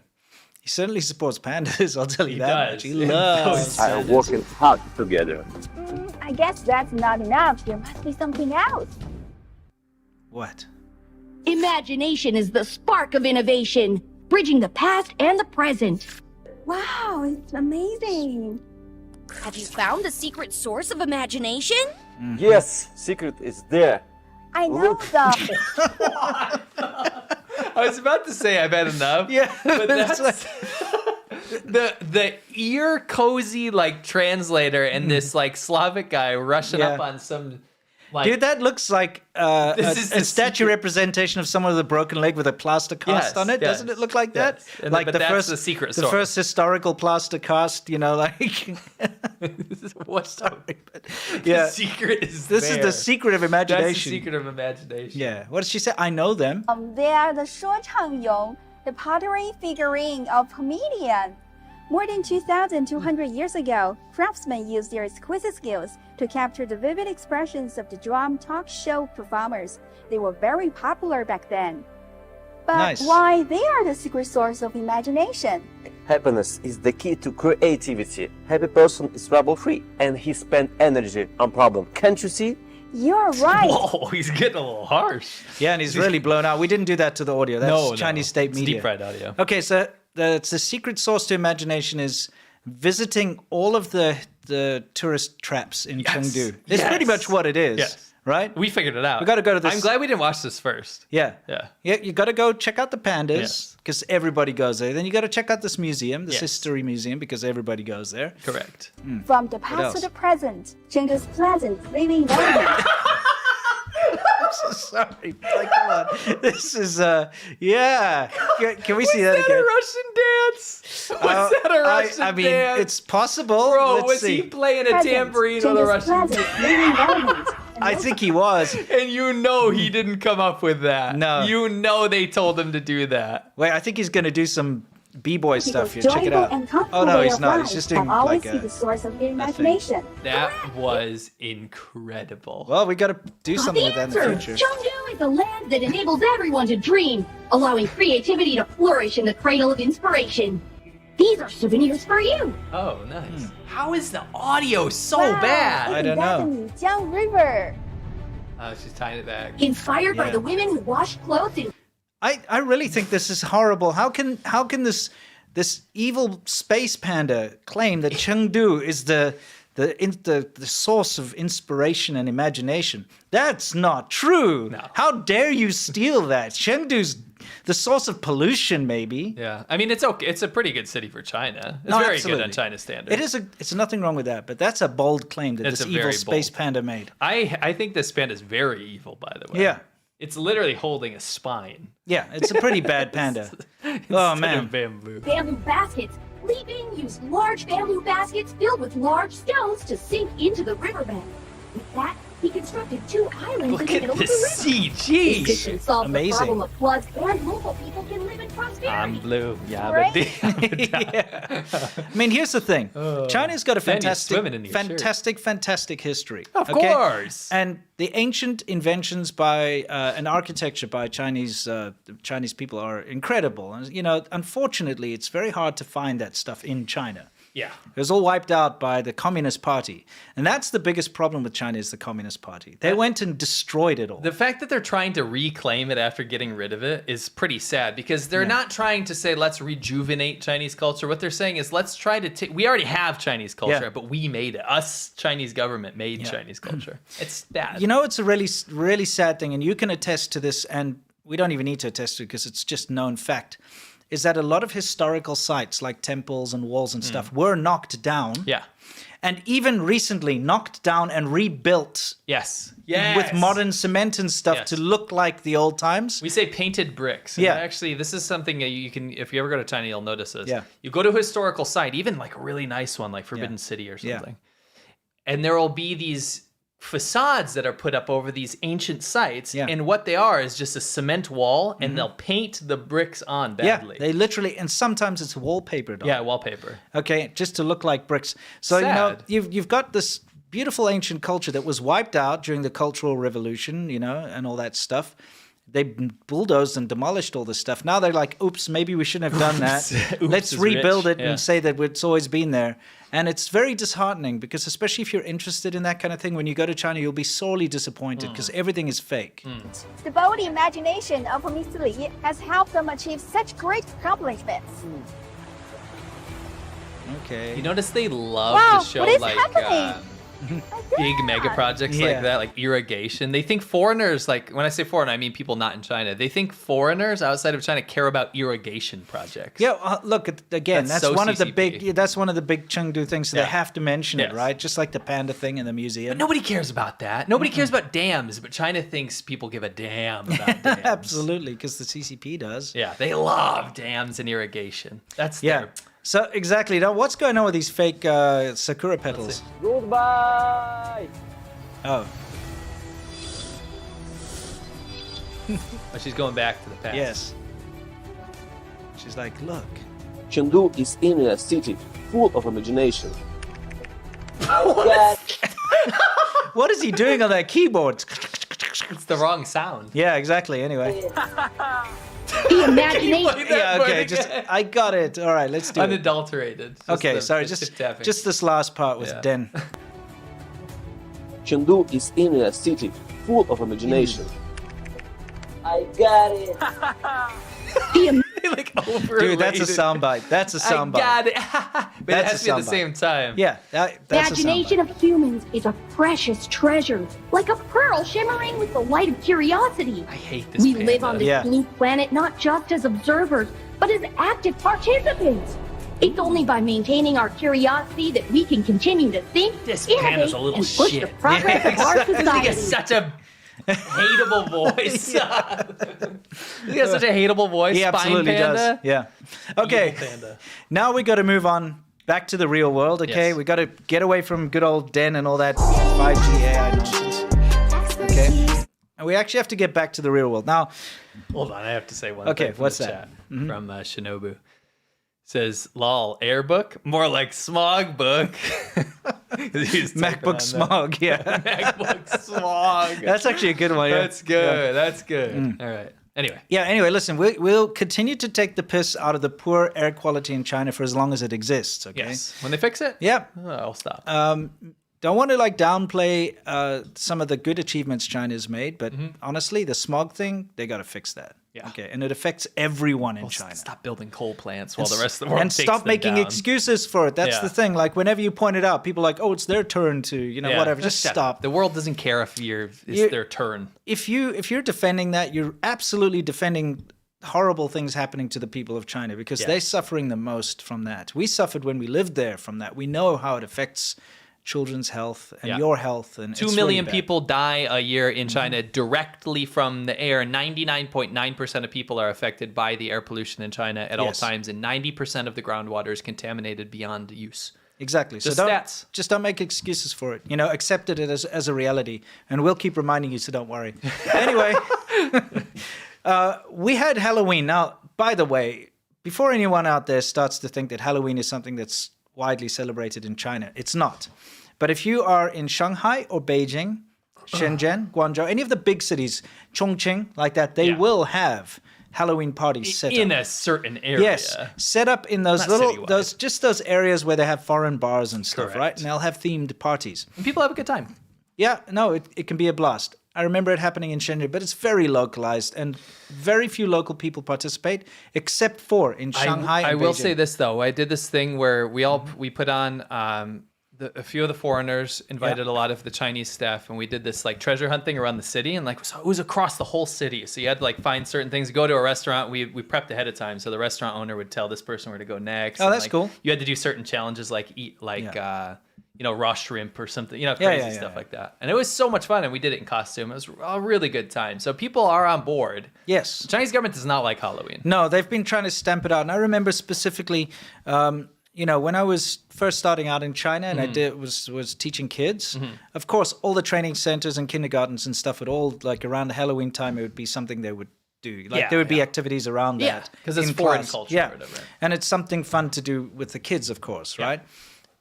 He certainly supports pandas, I'll tell you He that does. much. He loves... Are working hard together. I guess that's not enough. There must be something else. What? Imagination is the spark of innovation, bridging the past and the present. Wow, it's amazing. Have you found the secret source of imagination? Yes, secret is there. I know the... I was about to say I've had enough. Yeah, But it's that's the ear cozy like translator and this like Slavic guy rushing up on some like Dude, that looks like This is a the statue secret- representation of someone with a broken leg with a plaster cast Yes, on it. Doesn't yes, it look like yes. that? And Like but that's the secret the source. first historical plaster cast, you know, like What's sorry, but the yeah. secret is This is the secret of That's the imagination. secret of imagination. Yeah. What did she say? I know them. They are the 说唱俑, the pottery figurine of comedian. More than 2,200 years ago, craftsmen used their exquisite skills to capture the vivid expressions of the drum talk show performers. They were very popular back then. But Nice. why they are the secret source of imagination? Happiness is the key to creativity. Happy person is trouble-free, and he spend energy on problem. Can't you see? You're right. Whoa, he's getting a little harsh. Yeah, and he's really blown out. We didn't do that to the audio. That's No, Chinese state It's media. deep fried audio. Okay, so the secret source to imagination is visiting all of the tourist traps in Chengdu. It's Yes. pretty much what it is, Yes. right? We figured it out. We gotta go to this- I'm glad we didn't watch this first. Yeah. Yeah. Yeah, you got to go check out the pandas Yes. because everybody goes there. Then you got to check out this museum, this Yes. history museum, because everybody goes there. Correct. From the past else? to the present, Chengdu's pleasant living environment. Sorry. Like, come on. This is, yeah. Can we see that Was again? that a Russian dance? Was that a Russian I mean, dance? it's possible. Bro, Let's was see. he playing a tambourine with a Russian dance? I think he was. And you know he didn't come up with that. No. You know they told him to do that. Wait, I think he's going to do some b-boy stuff here. Because Check it joyful out. and comfortable Oh, no, way he's of not. life He's just have doing always like been the source of their a thing. imagination. That was incredible. Well, we got to do something with that in the future. Chengdu is a land that enables everyone to dream, allowing creativity to flourish in the cradle of inspiration. These are souvenirs for you. Oh, nice. How is the audio so Wow, bad? I isn't don't that know. the Jiang River? Oh, she's tying it back. Inspired by Yeah. the women who wash clothes in I really think this is horrible. How can this evil space panda claim that Chengdu is the source of inspiration and imagination? That's not true. No. How dare you steal that? Chengdu's the source of pollution, maybe. Yeah, I mean, it's okay. It's a pretty good city for China. It's No, very absolutely. good on China standards. It's nothing wrong with that, but that's a bold claim that It's this a evil very space bold. panda made. I think this panda is very evil, by the way. Yeah. It's literally holding a spine. Yeah, it's a pretty bad panda. Oh instead man. of bamboo. bamboo baskets. Li Bing used large bamboo baskets filled with large stones to sink into the riverbed. With that, he constructed 2 islands in Look the at middle this of the river. This CG. system solves the Amazing. problem of floods, and local people can live in prosperity. I'm blue. Yeah, Right? Yeah. I mean, here's the thing. China's got a Then you're fantastic, swimming in your shirt. fantastic history. Of okay? course. And the ancient inventions by and architecture by Chinese people are incredible. And, you know, unfortunately, it's very hard to find that stuff in China. Yeah. It was all wiped out by the Communist Party. And that's the biggest problem with China is the Communist Party. They went and destroyed it all. The fact that they're trying to reclaim it after getting rid of it is pretty sad because they're not trying to say, let's rejuvenate Chinese culture. What they're saying is, let's try to take, we already have Chinese culture, Yeah. but we made it. Us, Chinese government, made Chinese culture. It's bad. You know, it's a really, really sad thing, and you can attest to this, and we don't even need to attest to it because it's just known fact, is that a lot of historical sites like temples and walls and stuff were knocked down. Yeah. And even recently knocked down and rebuilt Yes. with modern cement and stuff Yes. to look like the old times. We say painted bricks. And Yeah. Actually, this is something that you can, if you ever go to China, you'll notice this. Yeah. You go to a historical site, even like a really nice one, like Forbidden City or Yeah. something. And there will be these facades that are put up over these ancient sites. Yeah. And what they are is just a cement wall, and they'll paint the bricks on badly. Yeah, they literally, and sometimes it's wallpapered on. Yeah, wallpaper. Okay, just to look like bricks. So, you know, Sad. you've got this beautiful ancient culture that was wiped out during the Cultural Revolution, you know, and all that stuff. They bulldozed and demolished all this stuff. Now they're like, oops, maybe we shouldn't have done that. Oops Let's is rebuild rich. it Yeah. and say that it's always been there. And it's very disheartening because especially if you're interested in that kind of thing, when you go to China, you'll be sorely disappointed because everything is fake. The bold imagination of Miss Li has helped them achieve such great accomplishments. Okay. You notice they love Wow, to show what is like happening? big mega projects Yeah. like that, like irrigation. They think foreigners, like when I say foreign, I mean people not in China. They think foreigners outside of China care about irrigation projects. Yeah, look again. That's That's so one of the CCP. big. That's one of the big Chengdu things. So Yeah. they have to mention it, Yes. right? Just like the panda thing in the museum. But nobody cares about that. Nobody cares about dams, but China thinks people give a damn about dams. Absolutely, because the CCP does. Yeah, they love dams and irrigation. That's Yeah. their So exactly. Now, what's going on with these fake sakura petals? Goodbye. Oh, Oh, she's going back to the past. yes. She's like, look. Chengdu is in a city full of imagination. What is he doing on that keyboard? It's the wrong sound. Yeah, exactly. Anyway. The imagination. Play that Yeah. part Okay. again. Just I got it. All right. Let's do it. Unadulterated. Just Okay. the- Sorry. the Just tip-tapping. just this last part with Yeah. Den. Chengdu is in a city full of imagination. I got it. like over. Dude, that's a soundbite. That's a I soundbite. got it. But That's it has to be a at the soundbite. same time. Yeah. That's Imagination a soundbite. of humans is a precious treasure, like a pearl shimmering with the light of curiosity. I hate this. We panda. live on this Yeah. blue planet not just as observers, but as active participants. It's only by maintaining our curiosity that we can continue to think, This innovate, panda's a little and push shit. the progress of our I think society. it's such a hateable voice. He has such a hateable voice. He absolutely does. Yeah. Okay. Evil panda. Now we got to move on back to the real world. Okay. Yes. We got to get away from good old Den and all that 5G AI nonsense. Okay. And we actually have to get back to the real world now. Hold on, I have to say one Okay, thing from what's the that? chat from Shinobu. Says, lol, air book? More like smog book. He's typing MacBook on smog. Yeah. that. MacBook smog. That's actually a good one. Yeah. That's good. That's good. All right. Anyway. Yeah, anyway, listen, we'll continue to take the piss out of the poor air quality in China for as long as it exists, okay? Yes. When they fix it, Yeah. I'll stop. Don't want to like downplay some of the good achievements China's made, but honestly, the smog thing, they got to fix that. Yeah. Okay, and it affects everyone in China. Stop building coal plants while the rest of the world And takes stop them making down. excuses for it. That's Yeah. the thing. Like whenever you point it out, people are like, "Oh, it's their turn to," Yeah. whatever. Just Shut stop. up. The world doesn't care if it's their turn. If you're defending that, you're absolutely defending horrible things happening to the people of China because they're suffering the most from that. We suffered when we lived there from that. We know how it affects children's health and your health. And 2 it's million really bad. people die a year in China directly from the air. 99.9% of people are affected by the air pollution in China at all Yes. times, and 90% of the groundwater is contaminated beyond use. Exactly. The So stats. don't make excuses for it. Accept it as a reality, and we'll keep reminding you. So don't worry. Anyway, we had Halloween. Now, by the way, before anyone out there starts to think that Halloween is something that's widely celebrated in China, it's not. But if you are in Shanghai or Beijing, Shenzhen, Guangzhou, any of the big cities, Chongqing, like that, they will have Halloween parties set In up. a certain area. Yes, set up in those Not little, citywide. those areas where they have foreign bars and stuff, Correct. right? And they'll have themed parties. And people have a good time. Yeah, no, it can be a blast. I remember it happening in Shenzhen, but it's very localized and very few local people participate, except for in Shanghai. I and will Beijing. say this though. I did this thing where we put on a few of the foreigners invited a lot of the Chinese staff, and we did this like treasure hunting around the city, and like so it was across the whole city. So you had to like find certain things. Go to a restaurant. We prepped ahead of time, so the restaurant owner would tell this person where to go next. Oh, and, that's like, cool. You had to do certain challenges like eat like raw shrimp or something, crazy yeah, stuff yeah. like that. And it was so much fun, and we did it in costume. It was a really good time. So people are on board. Yes. The Chinese government does not like Halloween. No, they've been trying to stamp it out. And I remember specifically, when I was first starting out in China and I was teaching kids, of course, all the training centers and kindergartens and stuff would all, like around the Halloween time, it would be something they would do. Like there would be activities around Yeah, that. 'cause it's in foreign class. culture Yeah. or whatever. And it's something fun to do with the kids, of course, right?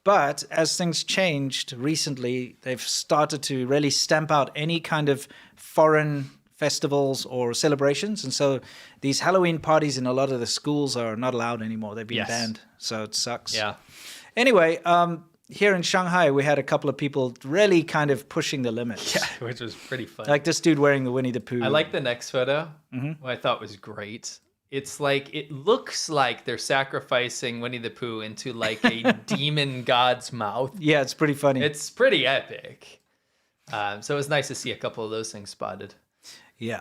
But as things changed recently, they've started to really stamp out any kind of foreign festivals or celebrations. And so these Halloween parties in a lot of the schools are not allowed anymore. They've been banned. So it sucks. Yeah. Anyway, here in Shanghai, we had a couple of people really kind of pushing the limits. Yeah, which was pretty fun. Like this dude wearing the Winnie the Pooh. I like the next photo. What I thought was great. It's like, it looks like they're sacrificing Winnie the Pooh into like a demon god's mouth. Yeah, it's pretty funny. It's pretty epic. So it was nice to see a couple of those things spotted. Yeah.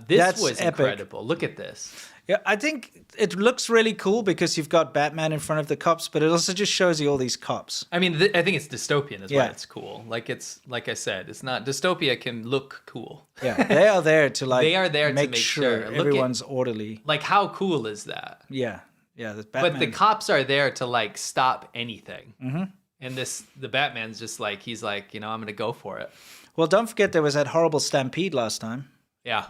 This That's was epic. incredible. Look at this. Yeah, I think it looks really cool because you've got Batman in front of the cops, but it also just shows you all these cops. I mean, I think it's dystopian is why Yeah. it's cool. Like I said, it's not, dystopia can look cool. Yeah, they are there to like They are there to make make sure sure. Look at- everyone's orderly. Like, how cool is that? Yeah, yeah. The Batman. But the cops are there to like stop anything. And the Batman's just like, he's like, I'm going to go for it. Well, don't forget there was that horrible stampede last time. Yeah.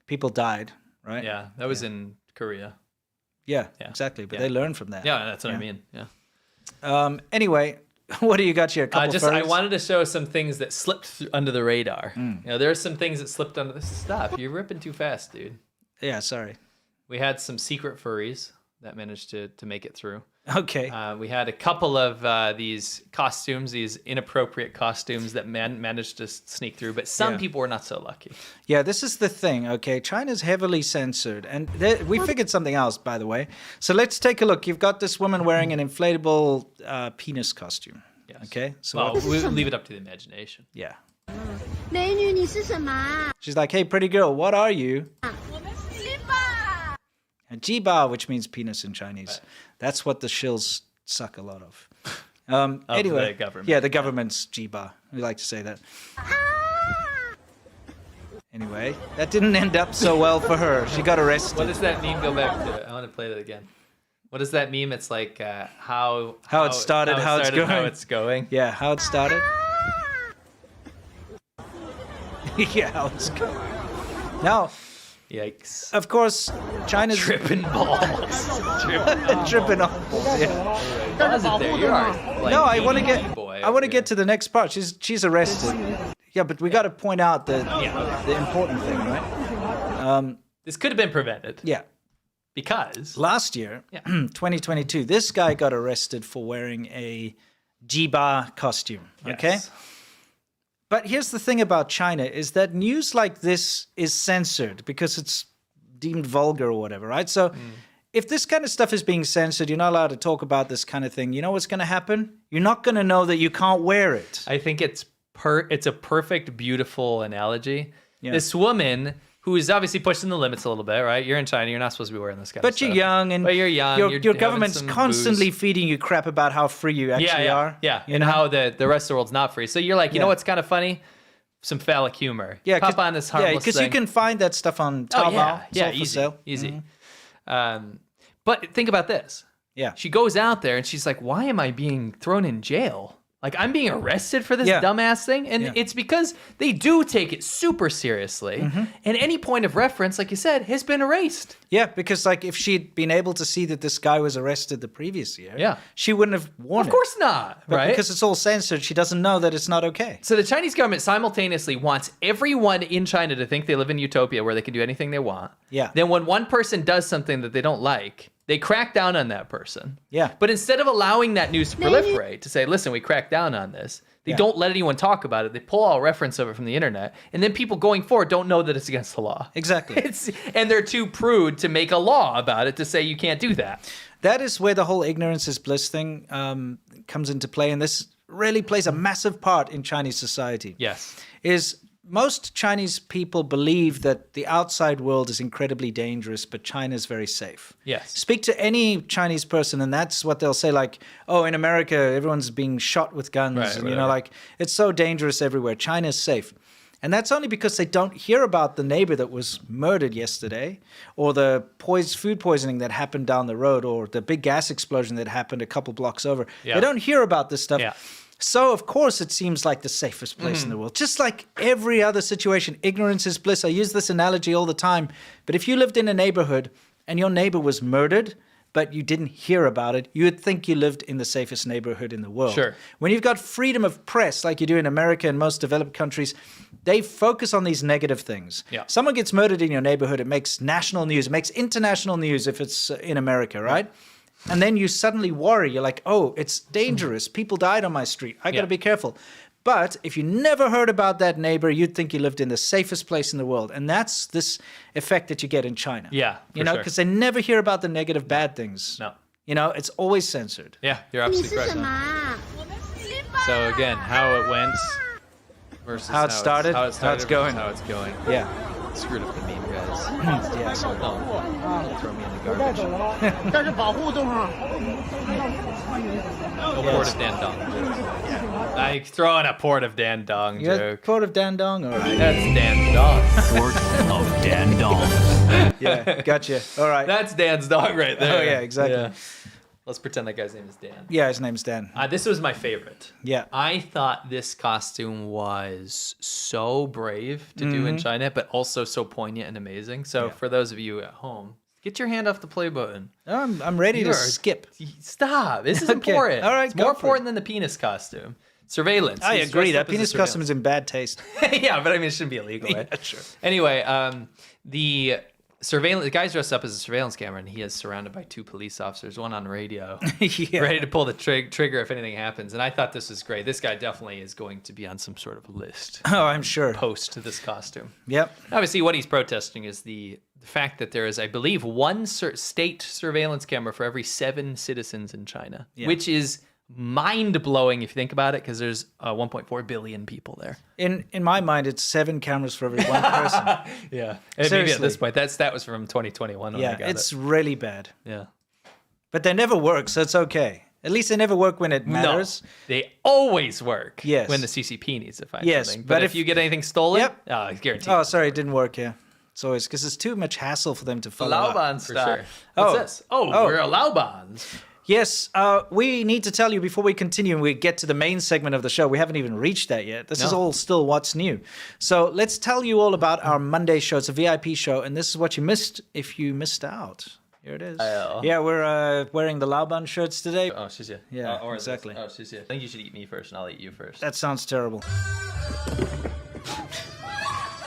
People died, right? Yeah. That was in Korea. Yeah, exactly. But Yeah. they learned from that. Yeah, that's what I mean. Yeah. Anyway, what do you got here? A couple I photos? wanted to show some things that slipped under the radar. There are some things that slipped under this stuff. You're ripping too fast, dude. Yeah, sorry. We had some secret furries that managed to make it through. Okay. We had a couple of these costumes, these inappropriate costumes that managed to sneak through, but some people were not so lucky. Yeah, this is the thing, okay? China's heavily censored. And we figured something else, by the way. So let's take a look. You've got this woman wearing an inflatable penis costume. Yes. Okay? So Well, we'll leave it up to the imagination. yeah. 美女，你是什么啊？ She's like, hey, pretty girl, what are you? And jiba, which means penis in Chinese. That's what the shills suck a lot of. Anyway, the government. Yeah, the government's jiba. We like to say that. Anyway, that didn't end up so well for her. She got arrested. What does that meme go back to? I want to play that again. What does that meme? It's like how it started, how it's going. How it's going. Yeah, how it started. Yeah, how it's going. Now, yikes. Of course, China's tripping balls. Tripping balls. Yeah. Pause it there. You are like no, I want to get to the next part. She's arrested. Yeah, but we got to point out the important thing, right? This could have been prevented. Yeah. Because last year, 2022, this guy got arrested for wearing a jiba costume. Okay. Yes. But here's the thing about China is that news like this is censored because it's deemed vulgar or whatever, right? So if this kind of stuff is being censored, you're not allowed to talk about this kind of thing. You know what's going to happen? You're not going to know that you can't wear it. I think it's a perfect, beautiful analogy. Yeah. This woman who is obviously pushing the limits a little bit, right? You're in China. You're not supposed to be wearing this kind of But stuff. you're young, and you're young. Your government's constantly feeding you crap about how free you actually are. Yeah, and how the rest of the world's not free. So you're like, you know what's kind of funny? Some phallic humor. Yeah, pop on this harmless because thing. you can find that stuff on Taobao. Yeah, It's all for easy. sale. But think about this. Yeah. She goes out there and she's like, why am I being thrown in jail? Like, I'm being arrested for this dumbass thing. And it's because they do take it super seriously. And any point of reference, like you said, has been erased. Yeah, because like if she'd been able to see that this guy was arrested the previous year, she wouldn't have worn it. Of course not, But right? because it's all censored, she doesn't know that it's not okay. So the Chinese government simultaneously wants everyone in China to think they live in utopia where they can do anything they want. Yeah. Then when one person does something that they don't like, they crack down on that person. Yeah. But instead of allowing that news to proliferate, to say, listen, we cracked down on this, they don't let anyone talk about it. They pull all reference of it from the internet. And then people going forward don't know that it's against the law. Exactly. And they're too prude to make a law about it to say you can't do that. That is where the whole ignorance is bliss thing comes into play. And this really plays a massive part in Chinese society. Yes. Is most Chinese people believe that the outside world is incredibly dangerous, but China is very safe. Yes. Speak to any Chinese person, and that's what they'll say. Like, oh, in America, everyone's being shot with guns, and you know, like it's so dangerous everywhere. China's safe, and that's only because they don't hear about the neighbor that was murdered yesterday, or the food poisoning that happened down the road, or the big gas explosion that happened a couple blocks over. Yeah. They don't hear about this stuff. Yeah. So, of course, it seems like the safest place in the world. Just like every other situation, ignorance is bliss. I use this analogy all the time. But if you lived in a neighborhood and your neighbor was murdered, but you didn't hear about it, you would think you lived in the safest neighborhood in the world. Sure. When you've got freedom of press, like you do in America and most developed countries, they focus on these negative things. Yeah. Someone gets murdered in your neighborhood, it makes national news, it makes international news if it's in America, right? And then you suddenly worry. You're like, oh, it's dangerous. People died on my street. I got to be careful. But if you never heard about that neighbor, you'd think you lived in the safest place in the world. And that's this effect that you get in China. Yeah, you know, because they never hear about the negative, bad things. No. You know, it's always censored. Yeah, you're absolutely correct. So again, how it went versus how it started, how it's going. Yeah. Screwed up the meme, guys. Yeah. Don't throw me in the garbage. Port of Dandong. I throw in a Port of Dandong joke. Port of Dandong? All right. That's Dan's dog. Port of Dandong. Yeah, gotcha. All right. That's Dan's dog right there. Oh, yeah, exactly. Yeah. Let's pretend that guy's name is Dan. Yeah, his name's Dan. This was my favorite. Yeah. I thought this costume was so brave to do in China, but also so poignant and amazing. So for those of you at home, get your hand off the play button. I'm ready to skip. Stop. This is Okay. important. All right, it's go more for important it. than the penis costume. Surveillance. I He's agree. dressed That up as a penis costume is in bad taste. yeah, but I mean, it shouldn't be illegal, right? Yeah, sure. Anyway, the surveillance. The guy's dressed up as a surveillance camera, and he is surrounded by two police officers, one on radio, ready to pull the trigger if anything happens. And I thought this was great. This guy definitely is going to be on some sort of list. Oh, I'm sure. Post this costume. Yep. Obviously, what he's protesting is the fact that there is, I believe, one state surveillance camera for every 7 citizens in China, which is mind-blowing if you think about it, because there's 1.4 billion people there. In my mind, it's 7 cameras for every one person. Yeah. And maybe at this point, that was from 2021 when I got it's it. really bad. Yeah. But they never work, so it's okay. At least they never work when it matters. No, they always work Yes. when the CCP needs to find Yes, something. but But if you get anything stolen, Yep. it's guaranteed. Oh, sorry, it didn't work. Yeah, it's always because it's too much hassle for them to follow up. Lauban For stuff. sure. What's Oh. this? Oh, we're Laubans. Yes, we need to tell you before we continue and we get to the main segment of the show. We haven't even reached that yet. This is No. all still what's new. So let's tell you all about our Monday show. It's a VIP show, and this is what you missed if you missed out. Here it is. Yeah, we're wearing the Laoban shirts today. Oh, she's here. Yeah, or this. exactly. Oh, she's here. I think you should eat me first, and I'll eat you first. That sounds terrible.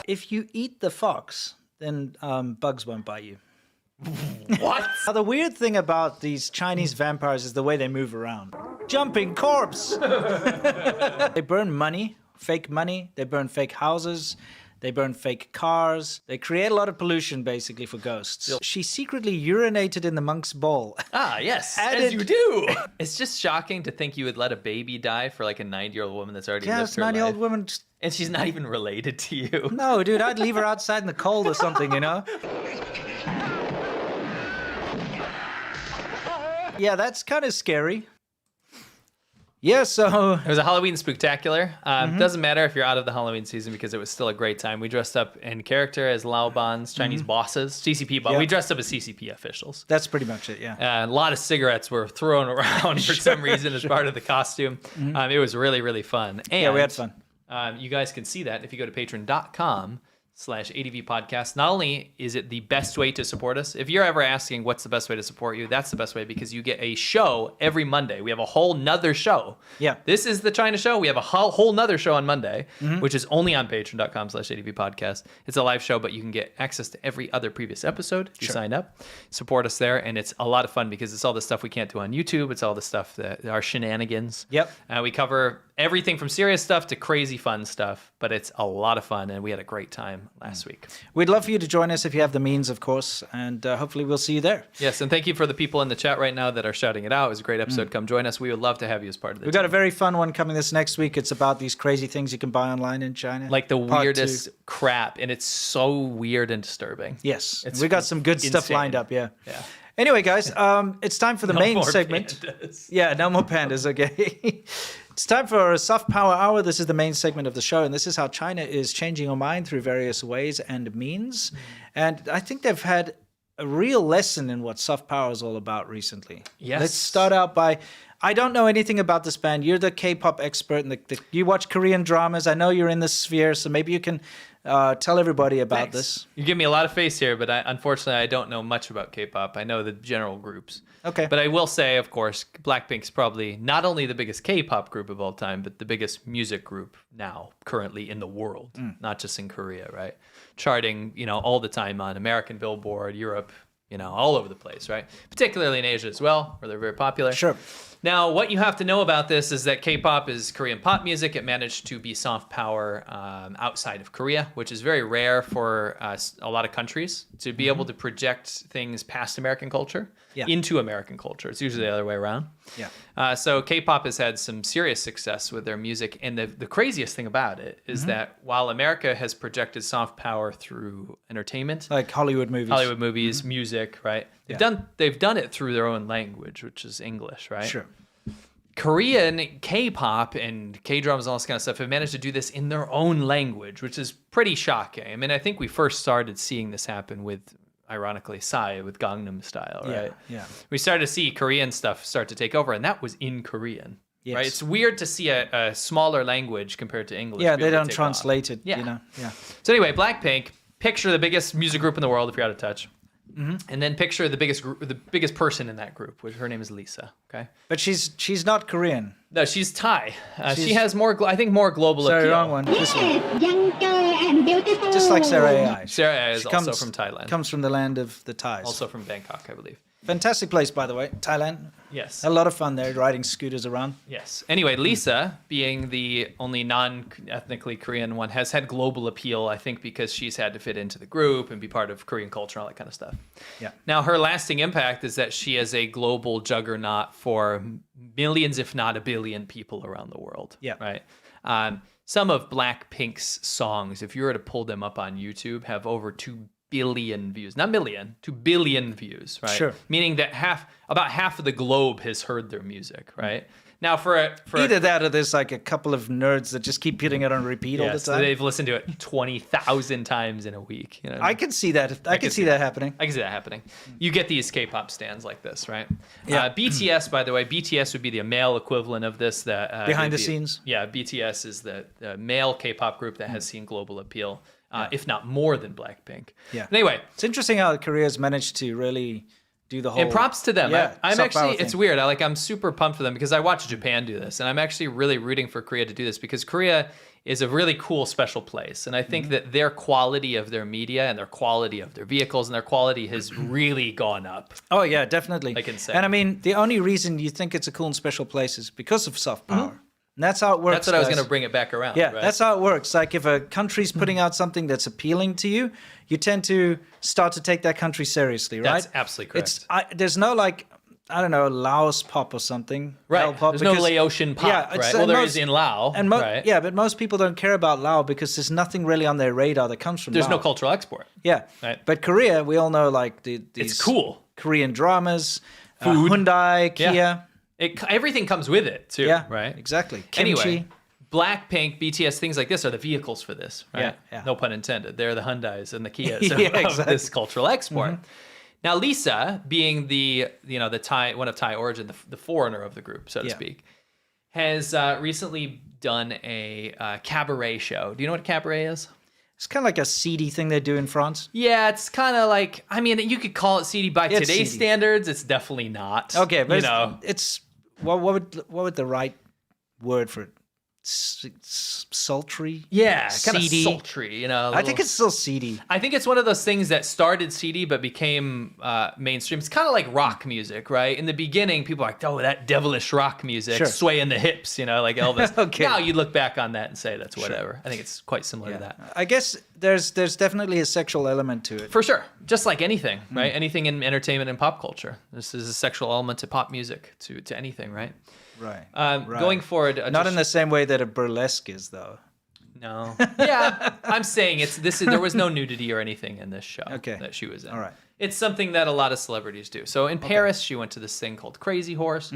If you eat the fox, then bugs won't bite you. What? Now, the weird thing about these Chinese vampires is the way they move around. Jumping corpse! They burn money, fake money. They burn fake houses. They burn fake cars. They create a lot of pollution, basically, for ghosts. She secretly urinated in the monk's bowl. Ah, yes, And as it- you do. It's just shocking to think you would let a baby die for like a 90-year-old woman that's already Yeah, lived this her 90-year-old life. woman. Just... And she's not even related to you. No, dude, I'd leave her outside in the cold or something, you know? Yeah, that's kind of scary. Yeah, so It was a Halloween spooktacular. Doesn't matter if you're out of the Halloween season because it was still a great time. We dressed up in character as Laoban's Chinese bosses, CCP bosses. Yeah. We dressed up as CCP officials. that's pretty much it, yeah. A lot of cigarettes were thrown around for some reason as part of the costume. It was really, really fun. And, Yeah, we had fun. You guys can see that if you go to patreon.com/ADV podcast. Not only is it the best way to support us, if you're ever asking what's the best way to support you, that's the best way because you get a show every Monday. We have a whole nother show. Yeah. This is the China show. We have a whole nother show on Monday, which is only on patreon.com/ADV podcast. It's a live show, but you can get access to every other previous episode if you sign up. Support us there, and it's a lot of fun because it's all the stuff we can't do on YouTube. It's all the stuff that our shenanigans. Yep. We cover everything from serious stuff to crazy fun stuff, but it's a lot of fun, and we had a great time last week. We'd love for you to join us if you have the means, of course, and hopefully we'll see you there. Yes, and thank you for the people in the chat right now that are shouting it out. It was a great episode. Come join us. We would love to have you as part of the We've got a very fun one coming this next week. It's about these crazy things you can buy online in China. like the Part weirdest 2. crap, and it's so weird and disturbing. Yes, It's we got some good stuff insane. lined up, yeah. Yeah. Anyway, guys, it's time for the main more segment. pandas. Yeah, no more pandas, okay. It's time for a soft power hour. This is the main segment of the show, and this is how China is changing our mind through various ways and means. And I think they've had a real lesson in what soft power is all about recently. Yes. Let's start out by, I don't know anything about this band. You're the K-pop expert, and you watch Korean dramas. I know you're in this sphere, so maybe you can tell everybody about this. You give me a lot of face here, but unfortunately, I don't know much about K-pop. I know the general groups. Okay. But I will say, of course, Blackpink's probably not only the biggest K-pop group of all time, but the biggest music group now, currently in the world, not just in Korea, right? Charting, all the time on American Billboard, Europe, all over the place, right? Particularly in Asia as well, where they're very popular. Sure. Now, what you have to know about this is that K-pop is Korean pop music. It managed to be soft power outside of Korea, which is very rare for a lot of countries to be able to project things past American culture into American culture. It's usually the other way around. Yeah. So K-pop has had some serious success with their music. And the craziest thing about it is that while America has projected soft power through entertainment, Like Hollywood movies. music, right? They've done it through their own language, which is English, right? Sure. Korean K-pop and K-dramas and all this kind of stuff have managed to do this in their own language, which is pretty shocking. I mean, I think we first started seeing this happen with, ironically, Psy with Gangnam Style, right? Yeah. We started to see Korean stuff start to take over, and that was in Korean. Yes. Right? It's weird to see a smaller language compared to English. Yeah, be they able to don't take translate off. it, Yeah. Yeah. So anyway, Blackpink, picture the biggest music group in the world if you're out of touch. And then picture the biggest person in that group, which her name is Lisa. Okay, But she's not Korean. no, she's Thai. She has more global Sorry, appeal. wrong one. This one. Young, and beautiful. Just like Sarah AI. Sarah is She also from Thailand, Comes from the land of the Thais. also from Bangkok, I believe. Fantastic place, by the way. Thailand. Yes. A lot of fun there, riding scooters around. Yes. Anyway, Lisa, being the only non-ethnically Korean one, has had global appeal, I think, because she's had to fit into the group and be part of Korean culture and all that kind of stuff. Yeah. Now, her lasting impact is that she is a global juggernaut for millions, if not a billion people around the world. Yeah. Right? Some of Blackpink's songs, if you were to pull them up on YouTube, have over 2 billion views, not million, 2 billion views, right? Sure. Meaning that about half of the globe has heard their music, right? Now for Either that or there's like a couple of nerds that just keep putting it on repeat all the so time. they've listened to it 20,000 times in a week. You know, I can see that. I can see that happening. I can see that happening. You get these K-pop stands like this, right? Yeah. BTS, by the way, BTS would be the male equivalent of this. That Behind the scenes? Yeah, BTS is the male K-pop group that has seen global appeal, if not more than Blackpink. Yeah. Anyway, it's interesting how Korea's managed to really do the whole. and props to them. Yeah, I'm soft power actually, it's thing. weird. I'm super pumped for them because I watched Japan do this, and I'm actually really rooting for Korea to do this because Korea is a really cool, special place, and I think that their quality of their media and their quality of their vehicles and their quality has really gone up. Oh yeah, definitely. I can say. And I mean, the only reason you think it's a cool and special place is because of soft power. And that's how it works. That's what I was guys. going to bring it back around. Yeah, right? that's how it works. Like if a country's putting out something that's appealing to you, you tend to start to take that country seriously, right? That's absolutely correct. There's no like, I don't know, Laos pop or something. Right. L-pop, There's no Laotian pop, right? Well, there is in Lao, right? Yeah, but most people don't care about Lao because there's nothing really on their radar that comes from There's Lao. no cultural export. Yeah. Right. But Korea, we all know like these It's cool. Korean dramas, Food. Hyundai, Kia. Yeah. Everything comes with it, too, Yeah, right? exactly. Kimchi. Anyway, Blackpink, BTS, things like this are the vehicles for this, right? Yeah, yeah. No pun intended. They're the Hyundais and the Kias Yeah, of exactly. this cultural export. Now, Lisa, being the one of Thai origin, the foreigner of the group, so to speak, has recently done a cabaret show. Do you know what a cabaret is? It's kind of like a seedy thing they do in France. Yeah, it's kind of like, I mean, you could call it seedy by It's today's seedy. standards. It's definitely not. Okay, but you it's what would the right word for it? Sultry? yeah, kind of Seedy? sultry. You know, I think it's still seedy. I think it's one of those things that started seedy but became mainstream. It's kind of like rock music, right? In the beginning, people are like, oh, that devilish rock music, Sure. swaying the hips, you know, like Elvis. Okay. Now you look back on that and say that's whatever. I think it's quite similar to that. I guess there's definitely a sexual element to it. For sure. Just like anything, right? Anything in entertainment and pop culture. This is a sexual element to pop music, to anything, right? Right. Going forward, Not in the same way that a burlesque is, though. No. Yeah, I'm saying there was no nudity or anything in this show Okay. that she was in. All right. It's something that a lot of celebrities do. So in Paris, she went to this thing called Crazy Horse.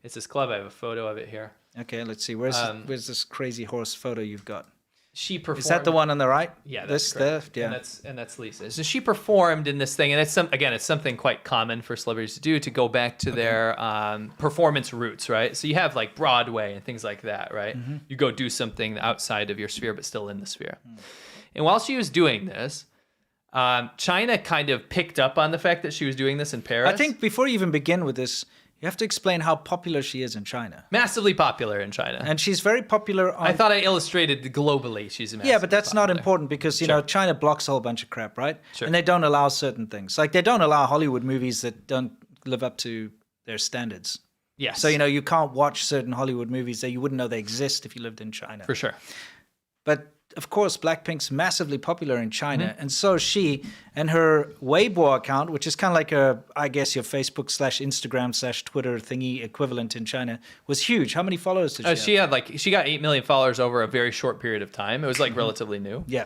It's this club. I have a photo of it here. Okay, let's see. Where's this crazy horse photo you've got? She performed. Is that the one on the right? Yeah, this that's correct. there. Yeah. And that's Lisa. So she performed in this thing, and it's something quite common for celebrities to do, to go back to their performance roots, right? So you have like Broadway and things like that, right? You go do something outside of your sphere, but still in the sphere. And while she was doing this, China kind of picked up on the fact that she was doing this in Paris. I think before you even begin with this, you have to explain how popular she is in China. Massively popular in China. And she's very popular on... I thought I illustrated globally she's massively Yeah, but that's not popular. important because, you know, China blocks a whole bunch of crap, right? Sure. And they don't allow certain things. Like they don't allow Hollywood movies that don't live up to their standards. Yes. So, you know, you can't watch certain Hollywood movies that you wouldn't know they exist if you lived in China. For sure. But of course, Blackpink's massively popular in China, and so is she. And her Weibo account, which is kind of like I guess your Facebook / Instagram / Twitter thingy equivalent in China, was huge. How many followers did she have? She got 8 million followers over a very short period of time. It was like relatively new. Yeah.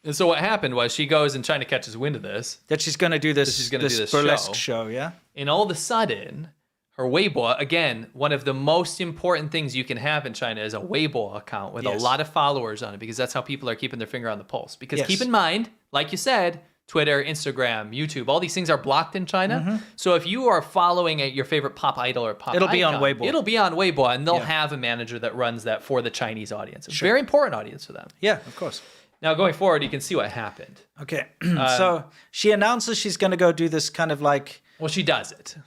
And so what happened was she goes and China catches wind of this. That she's going to do this, she's gonna do this burlesque show, yeah? And all of a sudden, her Weibo, again, one of the most important things you can have in China is a Weibo account with a lot of followers on it, because that's how people are keeping their finger on the pulse. Because keep in mind, like you said, Twitter, Instagram, YouTube, all these things are blocked in China. So if you are following your favorite pop idol or pop It'll be on icon, Weibo. It'll be on Weibo, and they'll have a manager that runs that for the Chinese audience. It's a very important audience for them. Yeah, of course. Now, going forward, you can see what happened. Okay. So she announces she's going to go do this kind of like... Well, she does it.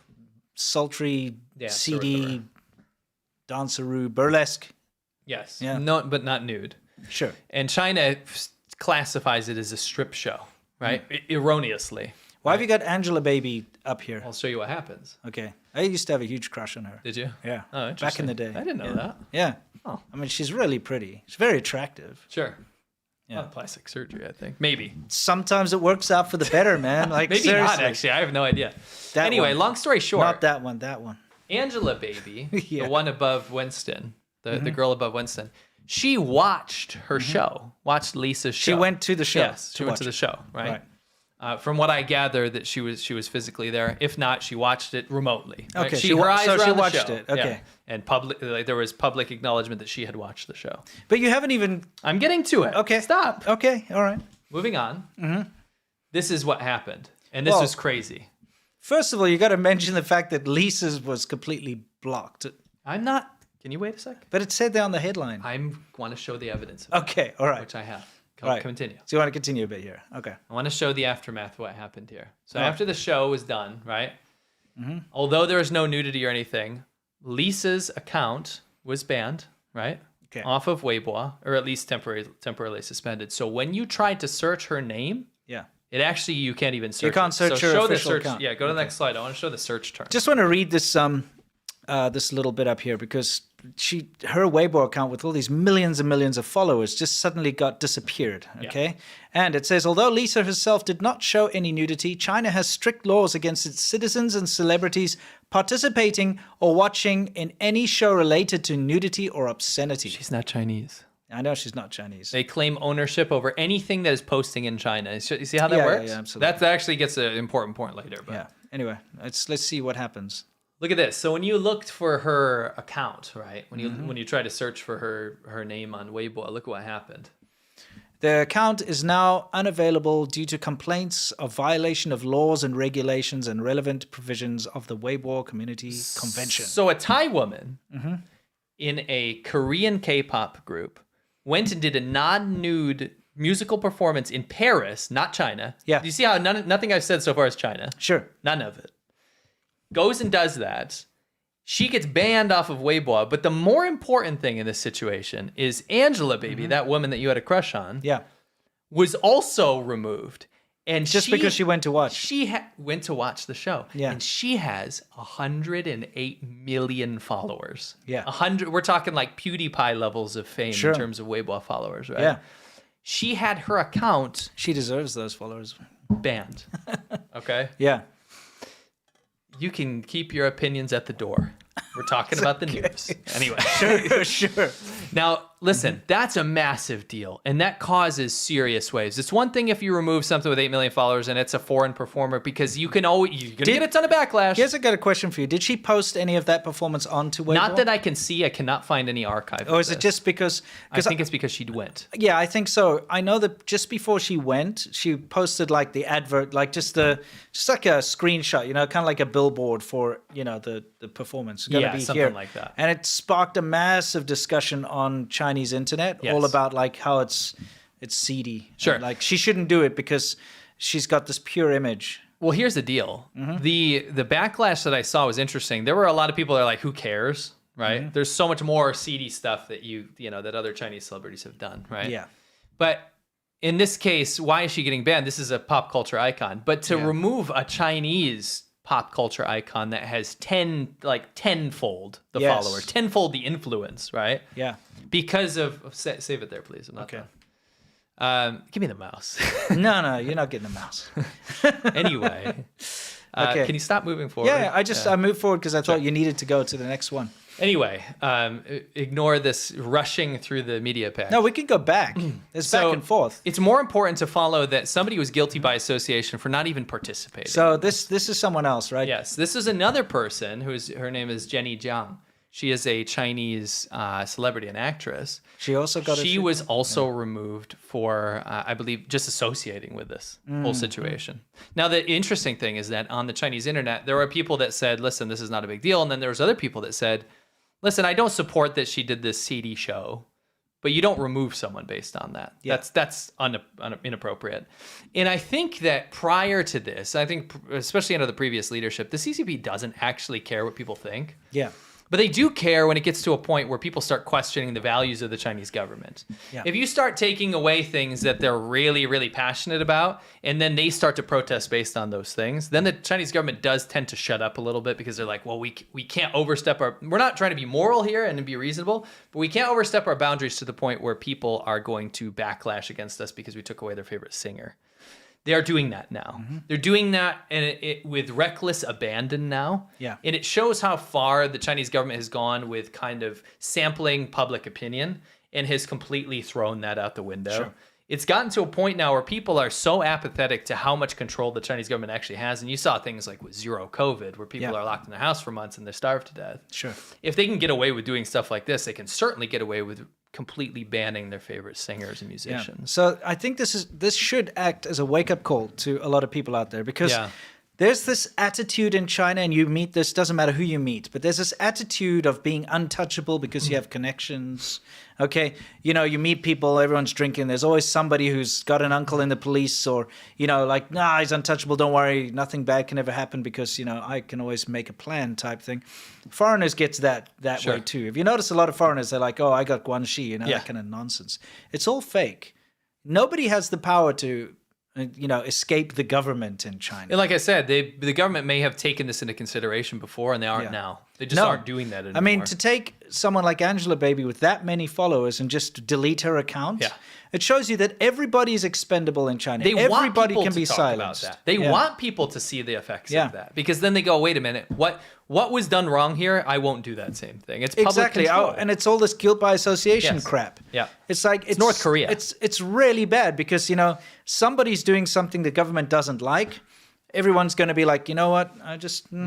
Sultry, Sort seedy, danceroo, burlesque. Yes. Yeah. No, but not nude. Sure. And China classifies it as a strip show, right? Erroneously. Why have you got Angela Baby up here? I'll show you what happens. Okay. I used to have a huge crush on her. Did you? Yeah. Oh, Back interesting. in the day. I didn't know that. Yeah. Oh. I mean, she's really pretty. She's very attractive. Sure. Yeah. Plastic surgery, I think. Maybe. Sometimes it works out for the better, man. Like Maybe seriously. not, actually. I have no idea. That Anyway, one. long story short. Not that one, that one. Angela Baby, Yeah. the one above Winston, the girl above Winston, she watched her show, watched Lisa's show. She went to the show. Yes, she to went watch to the it. show, right? From what I gather, that she was physically there. If not, she watched it remotely. Right? Okay, She watched it. Okay, Yeah. And there was public acknowledgement that she had watched the show. but you haven't even. I'm getting to it. Okay, Stop. Okay, all right. Moving on. This is what happened, and this Well- was crazy. First of all, you got to mention the fact that Lisa's was completely blocked, I'm not. Can you wait a sec? but it said there on the headline. I want to show the evidence, Okay, all right. which I have. All right. Continue. So you want to continue a bit here? Okay. I want to show the aftermath of what happened here. So All right. after the show was done, right? Although there was no nudity or anything, Lisa's account was banned, right? Okay. Off of Weibo, or at least temporarily suspended. So when you tried to search her name, Yeah. it actually you can't even search. can't it. search so her show official the search. account. Yeah, go to the next slide. I want to show the search term. Just want to read this this little bit up here because her Weibo account with all these millions and millions of followers just suddenly got disappeared. Okay, and it says although Lisa herself did not show any nudity, China has strict laws against its citizens and celebrities participating or watching in any show related to nudity or obscenity. She's not Chinese. I know she's not Chinese. They claim ownership over anything that is posting in China. You see how that Yeah, works? yeah, absolutely. That actually gets an important point later. But Yeah. Anyway, let's see what happens. look at this. So when you looked for her account, right? When you try to search for her name on Weibo, look at what happened. The account is now unavailable due to complaints of violation of laws and regulations and relevant provisions of the Weibo Community Convention. So a Thai woman in a Korean K-pop group went and did a non-nude musical performance in Paris, not China. Yeah. Do you see how nothing I've said so far is China? Sure. None of it. Goes and does that. She gets banned off of Weibo. But the more important thing in this situation is Angela, baby, that woman that you had a crush on, Yeah. was also removed. And Just because she went to watch. She went to watch the show. Yeah. And she has 108 million followers. Yeah. 100. We're talking like PewDiePie levels of fame Sure. in terms of Weibo followers, right? Yeah. She had her account She deserves those followers. banned. Okay? Yeah. You can keep your opinions at the door. We're talking about the news. Anyway. Sure. Now, listen, that's a massive deal, and that causes serious waves. It's one thing if you remove something with 8 million followers and it's a foreign performer, because you're gonna get a ton of backlash. Here's I got a question for you. Did she post any of that performance onto Weibo? Not that I can see. I cannot find any archive. Or is it just because... I think it's because she went. Yeah, I think so. I know that just before she went, she posted like the advert, like just like a screenshot, kind of like a billboard for, the performance. It's gotta be something here. like that. And it sparked a massive discussion on Chinese internet, all Yes. about like how it's seedy. Sure. And, like she shouldn't do it because she's got this pure image. Well, here's the deal. The backlash that I saw was interesting. There were a lot of people that are like, who cares? Right? There's so much more seedy stuff that that other Chinese celebrities have done, right? Yeah. But in this case, why is she getting banned? This is a pop culture icon. But to remove a Chinese pop culture icon that has tenfold the Yes. followers, tenfold the influence, right? Yeah. Because of save it there, please. I'm not done. Give me the mouse. No, you're not getting the mouse. Anyway, Okay. can you stop moving forward? Yeah, I moved forward because I thought you needed to go to the next one. Anyway, ignore this rushing through the media pack. No, we can go back. It's back and forth. It's more important to follow that somebody was guilty by association for not even participating. So this is someone else, right? Yes, this is another person her name is Jenny Jiang. She is a Chinese celebrity and actress. She also got. She was also removed for, I believe, just associating with this whole situation. Now, the interesting thing is that on the Chinese internet, there were people that said, "Listen, this is not a big deal," and then there was other people that said, "Listen, I don't support that she did this seedy show, but you don't remove someone based on that. Yeah. That's inappropriate." And I think that prior to this, especially under the previous leadership, the CCP doesn't actually care what people think. Yeah. But they do care when it gets to a point where people start questioning the values of the Chinese government. Yeah. If you start taking away things that they're really, really passionate about, and then they start to protest based on those things, then the Chinese government does tend to shut up a little bit because they're like, well, we can't overstep we're not trying to be moral here and be reasonable, but we can't overstep our boundaries to the point where people are going to backlash against us because we took away their favorite singer. They are doing that now. They're doing that with reckless abandon now. Yeah. And it shows how far the Chinese government has gone with kind of sampling public opinion and has completely thrown that out the window. Sure. it's gotten to a point now where people are so apathetic to how much control the Chinese government actually has. And you saw things like with zero COVID, where people are locked in their house for months and they're starved to death. Sure. If they can get away with doing stuff like this, they can certainly get away with completely banning their favorite singers and musicians. So I think this should act as a wake-up call to a lot of people out there, because there's this attitude in China, and you meet this, doesn't matter who you meet, but there's this attitude of being untouchable because you have connections. Okay, you know, you meet people, everyone's drinking. There's always somebody who's got an uncle in the police, or, you know, like, nah, he's untouchable. Don't worry, nothing bad can ever happen because, you know, I can always make a plan type thing. Foreigners get to that way too. If you notice, a lot of foreigners, they're like, oh, I got guanxi, you know, that kind of nonsense. It's all fake. Nobody has the power to, you know, escape the government in China. And like I said, the government may have taken this into consideration before, and they aren't now. They just aren't doing that anymore. I mean, to take someone like Angela Baby with that many followers and just delete her account, it shows you that everybody is expendable in China. Everybody can be silenced. About that. They want people to see the effects of that, because then they go, wait a minute, what was done wrong here? I won't do that same thing. It's public control. And it's all this guilt by association crap. Yeah, it's like it's North Korea. It's really bad, because, you know, somebody's doing something the government doesn't like. Everyone's going to be like, you know what? I just let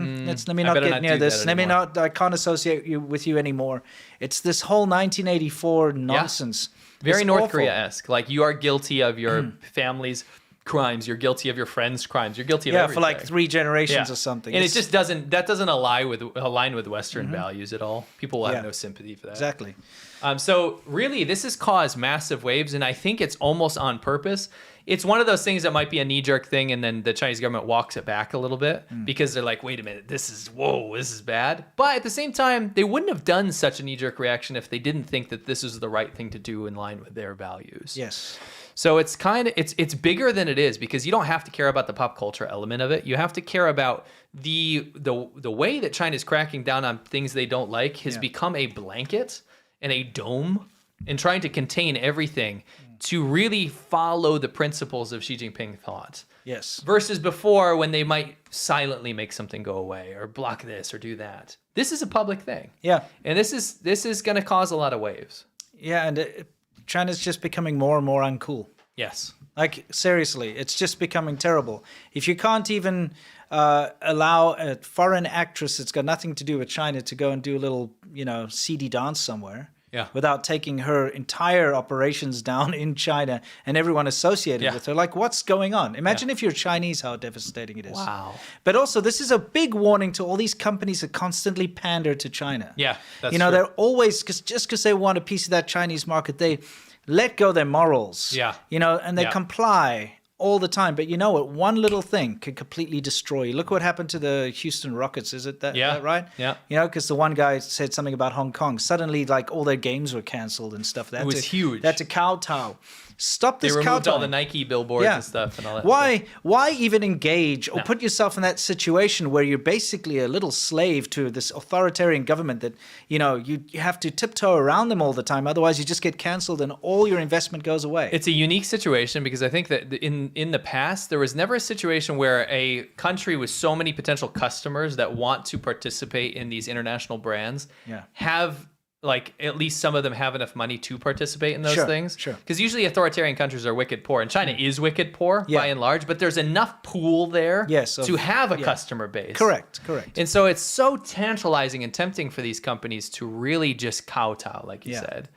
me not get near this. Let me not. I can't associate with you anymore. It's this whole 1984 nonsense. Very North Korea-esque. Like, you are guilty of your family's crimes. You're guilty of your friends' crimes. You're guilty of everything. For like 3 generations or something. And it just doesn't align with Western values at all. People will have no sympathy for that. Exactly. So really, this has caused massive waves, and I think it's almost on purpose. It's one of those things that might be a knee-jerk thing, and then the Chinese government walks it back a little bit because they're like, wait a minute, this is bad. But at the same time, they wouldn't have done such a knee-jerk reaction if they didn't think that this is the right thing to do in line with their values. Yes. So it's it's bigger than it is, because you don't have to care about the pop culture element of it. You have to care about the way that China's cracking down on things they don't like has become a blanket and a dome and trying to contain everything to really follow the principles of Xi Jinping thought. Yes. Versus before, when they might silently make something go away or block this or do that. This is a public thing. Yeah. And this is going to cause a lot of waves. Yeah, and China's just becoming more and more uncool. Yes. Like, seriously, it's just becoming terrible. If you can't even allow a foreign actress that's got nothing to do with China to go and do a little, you know, seedy dance somewhere, without taking her entire operations down in China and everyone associated with her, like, what's going on? Imagine if you're Chinese, how devastating it is. Wow. But also, this is a big warning to all these companies that constantly pander to China. Yeah, that's You know, true. they're always, just because they want a piece of that Chinese market, they let go their morals. Yeah. You know, and they comply all the time. But you know what? One little thing could completely destroy you. Look what happened to the Houston Rockets. Is it that right? Yeah. You know, because the one guy said something about Hong Kong. Suddenly, like, all their games were canceled and stuff. It was huge. They had to kowtow. Stop this They removed kowtowing. all the Nike billboards and stuff and all that. Why even engage or put yourself in that situation where you're basically a little slave to this authoritarian government that, you know, you have to tiptoe around them all the time. Otherwise, you just get canceled and all your investment goes away. It's a unique situation, because I think that in the past, there was never a situation where a country with so many potential customers that want to participate in these international brands have, like, at least some of them have enough money to participate in those things. Sure. Because usually authoritarian countries are wicked poor, and China is wicked poor by and large, but there's enough pool there to have a customer base. Correct. And so it's so tantalizing and tempting for these companies to really just kowtow, like you said.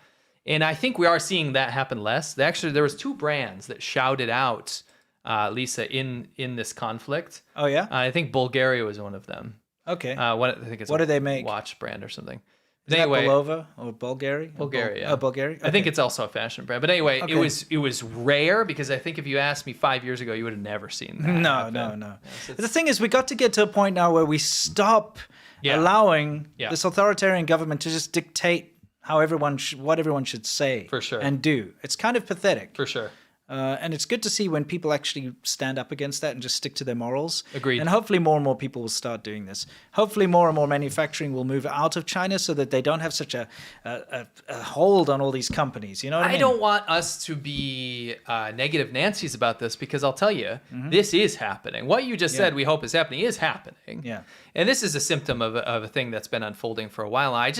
And I think we are seeing that happen less. Actually, there was 2 brands that shouted out, Lisa, in this conflict. Oh, yeah? I think Bulgaria was one of them. Okay. I think it's what do they make? Watch brand or something. Is that Bulova or Bulgaria? Bulgaria. Oh, Bulgaria? Okay. I think it's also a fashion brand. But anyway, it was rare, because I think if you asked me 5 years ago, you would have never seen that. No. Yes, the thing is, we got to get to a point now where we stop allowing this authoritarian government to just dictate how what everyone should say and do. It's kind of pathetic. For sure. And it's good to see when people actually stand up against that and just stick to their morals. Agreed. And hopefully more and more people will start doing this. Hopefully more and more manufacturing will move out of China so that they don't have such a hold on all these companies. You know what I mean? I don't want us to be negative Nancy's about this, because I'll tell you, this is happening. What you just said we hope is happening is happening. Yeah. And this is a symptom of a thing that's been unfolding for a while. I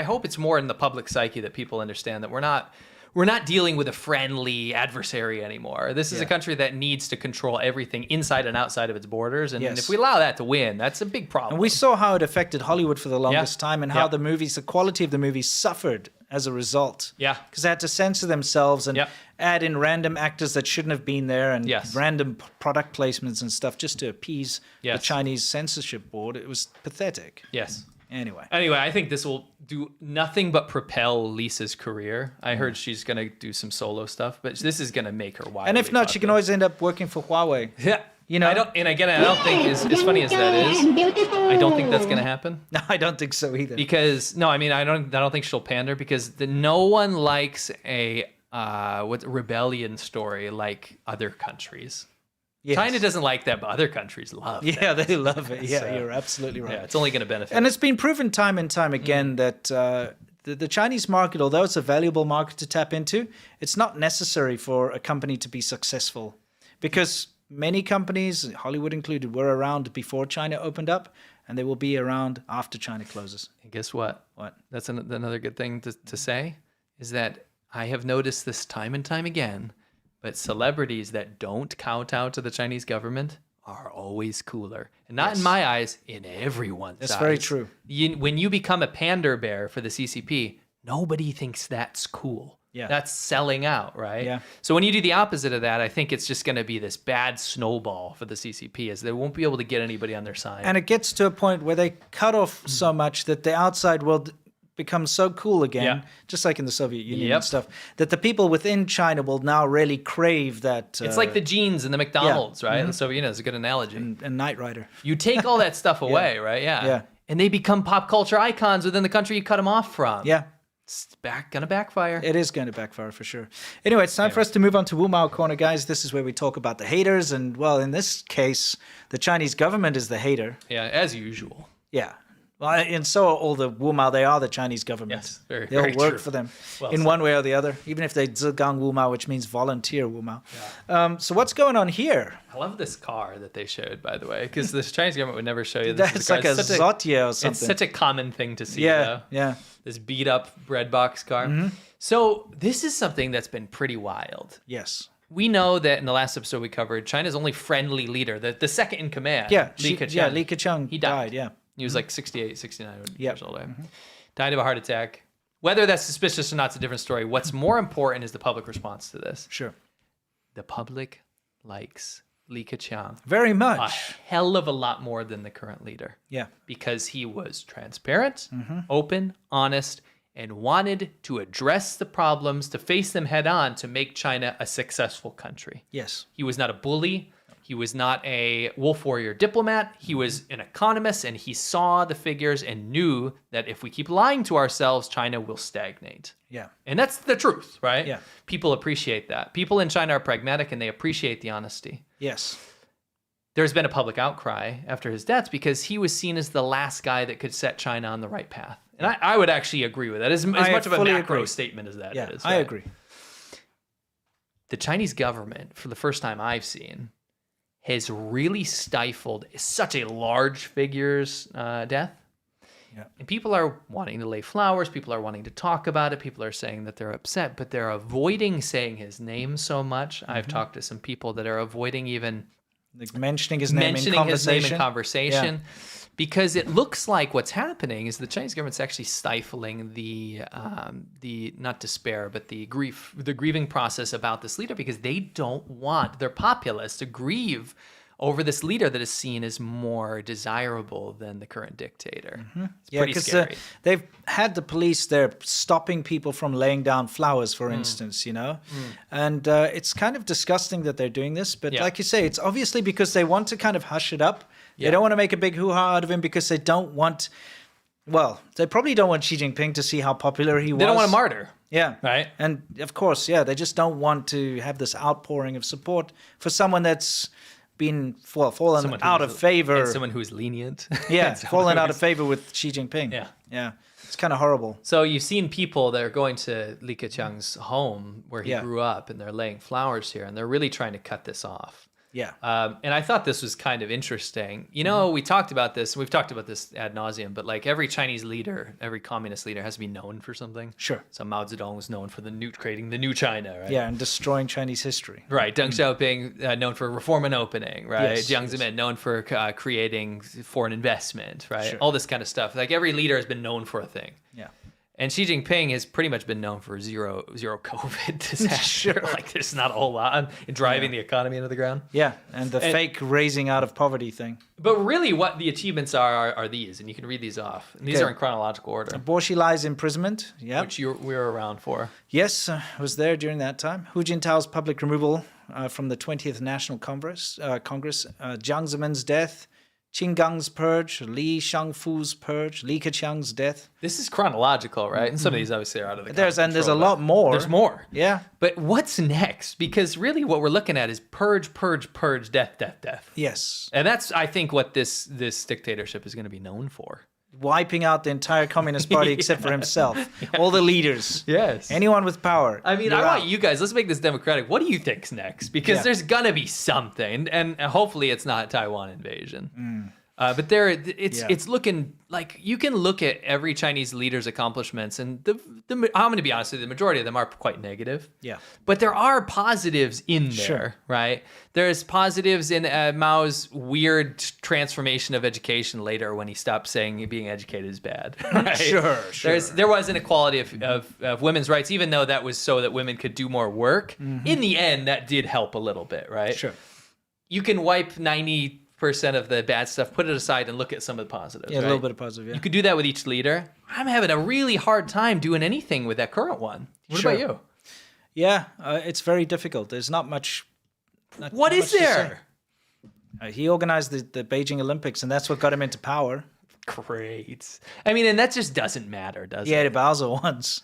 hope it's more in the public psyche that people understand that we're we're not dealing with a friendly adversary anymore. This is a country that needs to control everything inside and outside of its borders. And if we allow that to win, that's a big problem. And we saw how it affected Hollywood for the longest time, and how the quality of the movies suffered as a result. Yeah. Because they had to censor themselves and add in random actors that shouldn't have been there, and random product placements and stuff just to appease the Chinese censorship board. It was pathetic. Yes. Anyway, I think this will do nothing but propel Lisa's career. I heard she's going to do some solo stuff, but this is going to make her wildly and if not, popular. she can always end up working for Huawei. Yeah. You know? I don't think, as funny as that is, I don't think that's going to happen. No, I don't think so either. Because, I don't think she'll pander, because no one likes a rebellion story like other countries. Yes. China doesn't like that, but other countries love it. Yeah, they love it. Yeah, so, you're absolutely right. Yeah, it's only going to benefit. And it's been proven time and time again that the Chinese market, although it's a valuable market to tap into, it's not necessary for a company to be successful. Because many companies, Hollywood included, were around before China opened up, and they will be around after China closes. And guess what? What? That's another good thing to say, is that I have noticed this time and time again, but celebrities that don't kowtow to the Chinese government are always cooler. And not in my eyes, in everyone's eyes. That's very true. When you become a pander bear for the CCP, nobody thinks that's cool. Yeah. That's selling out, right? Yeah. So when you do the opposite of that, I think it's just going to be this bad snowball for the CCP, as they won't be able to get anybody on their side. And it gets to a point where they cut off so much that the outside world becomes so cool again, just like in the Soviet Union and stuff, that the people within China will now really crave that. It's like the jeans and the McDonald's, right? The Soviet Union is a good analogy. And Knight Rider. You take all that stuff away, right? Yeah. And they become pop culture icons within the country you cut them off from. Yeah. It's gonna backfire. It is going to backfire for sure. Anyway, it's time for us to move on to Wu Mao Corner, guys. This is where we talk about the haters. And, well, in this case, the Chinese government is the hater. Yeah, as usual. Yeah. Well, and so are all the Wu Mao. They are the Chinese government. Yes, very, They'll very work true. for them Well in said. one way or the other, even if they Zhegang Wu Mao, which means volunteer Wu Mao. Yeah. So what's going on here? I love this car that they showed, by the way, because the Chinese government would never show you this. That's like a Zotia or something. It's such a common thing to see, Yeah, though. yeah. This beat-up bread box car. So this is something that's been pretty wild. Yes. We know that in the last episode we covered, China's only friendly leader, the second in command, Yeah, Li Keqiang. Li Keqiang He died. yeah. He was like 68, 69 years old. Right? Died of a heart attack. Whether that's suspicious or not is a different story. What's more important is the public response to this. Sure. The public likes Li Keqiang Very a much. hell of a lot more than the current leader, Yeah. because he was transparent, open, honest, and wanted to address the problems, to face them head on, to make China a successful country. Yes. He was not a bully. He was not a wolf warrior diplomat. He was an economist, and he saw the figures and knew that if we keep lying to ourselves, China will stagnate. Yeah. And that's the truth, right? Yeah. People appreciate that. People in China are pragmatic, and they appreciate the honesty. Yes. There's been a public outcry after his death because he was seen as the last guy that could set China on the right path. And I would actually agree with that, as much of a fully macro agree. statement as that Yeah, is. I right? agree. The Chinese government, for the first time I've seen, has really stifled such a large figure's death. Yeah. And people are wanting to lay flowers. People are wanting to talk about it. People are saying that they're upset, but they're avoiding saying his name so much. I've talked to some people that are avoiding even Like mentioning his name in mentioning conversation. his name in conversation, because it looks like what's happening is the Chinese government's actually stifling the not despair, but the grieving process about this leader, because they don't want their populace to grieve over this leader that is seen as more desirable than the current dictator. It's Yeah, pretty because scary. they've had the police there stopping people from laying down flowers, for instance, you know? And it's kind of disgusting that they're doing this. But Yeah. like you say, it's obviously because they want to kind of hush it up. They don't want to make a big hoo-ha out of him because they don't want... Well, they probably don't want Xi Jinping to see how popular he was. They don't want a martyr. Yeah. Right. And of course, yeah, they just don't want to have this outpouring of support for someone that's been fallen Someone out who's- of favor. and someone who's lenient. Yeah, And someone fallen out of who's- favor with Xi Jinping. Yeah. Yeah. It's kind of horrible. So you've seen people that are going to Li Keqiang's home where he Yeah. grew up, and they're laying flowers here, and they're really trying to cut this off. Yeah. And I thought this was kind of interesting. You know, we talked about this, and we've talked about this ad nauseum, but like every Chinese leader, every communist leader has to be known for something. Sure. So Mao Zedong was known for creating the new China, right? Yeah, and destroying Chinese history. Right. Deng Xiaoping, known for reform and opening, right? Yes, Jiang Zemin, known for creating foreign investment, right? Sure. All this kind of stuff. Like every leader has been known for a thing. Yeah. And Xi Jinping has pretty much been known for zero COVID disaster. Sure. Like there's not a whole lot in driving the economy into the ground. Yeah, and the fake raising out of poverty thing. But really what the achievements are these, and you can read these off. And these Okay. are in chronological order. Bo Xilai's imprisonment, yeah. Which we were around for. Yes, I was there during that time. Hu Jintao's public removal from the 20th National Congress, Jiang Zemin's death, Qin Gang's purge, Li Shangfu's purge, Li Keqiang's death. This is chronological, right? And some of these obviously are out of the There's a control, lot more. There's more. Yeah. But what's next? Because really what we're looking at is purge, death, death. Yes. And that's, I think, what this dictatorship is going to be known for. Wiping out the entire Communist Party except for himself. All the leaders. Yes. Anyone with power. I mean, you're I want out. you guys, let's make this democratic. What do you think's next? Because there's going to be something. And hopefully it's not Taiwan invasion. But it's looking like you can look at every Chinese leader's accomplishments, and I'm going to be honest with you, the majority of them are quite negative. Yeah. But there are positives in there, Sure. right? There's positives in Mao's weird transformation of education later when he stopped saying being educated is bad. Right? Sure. There was inequality of women's rights, even though that was so that women could do more work. In the end, that did help a little bit, right? Sure. You can wipe 90% of the bad stuff, put it aside, and look at some of the positives. Yeah, a right? little bit of positive, yeah. You could do that with each leader. I'm having a really hard time doing anything with that current one. What Sure. about you? Yeah, it's very difficult. There's not much. What is there? He organized the Beijing Olympics, and that's what got him into power. Great. I mean, and that just doesn't matter, does Yeah, it? the Basel ones.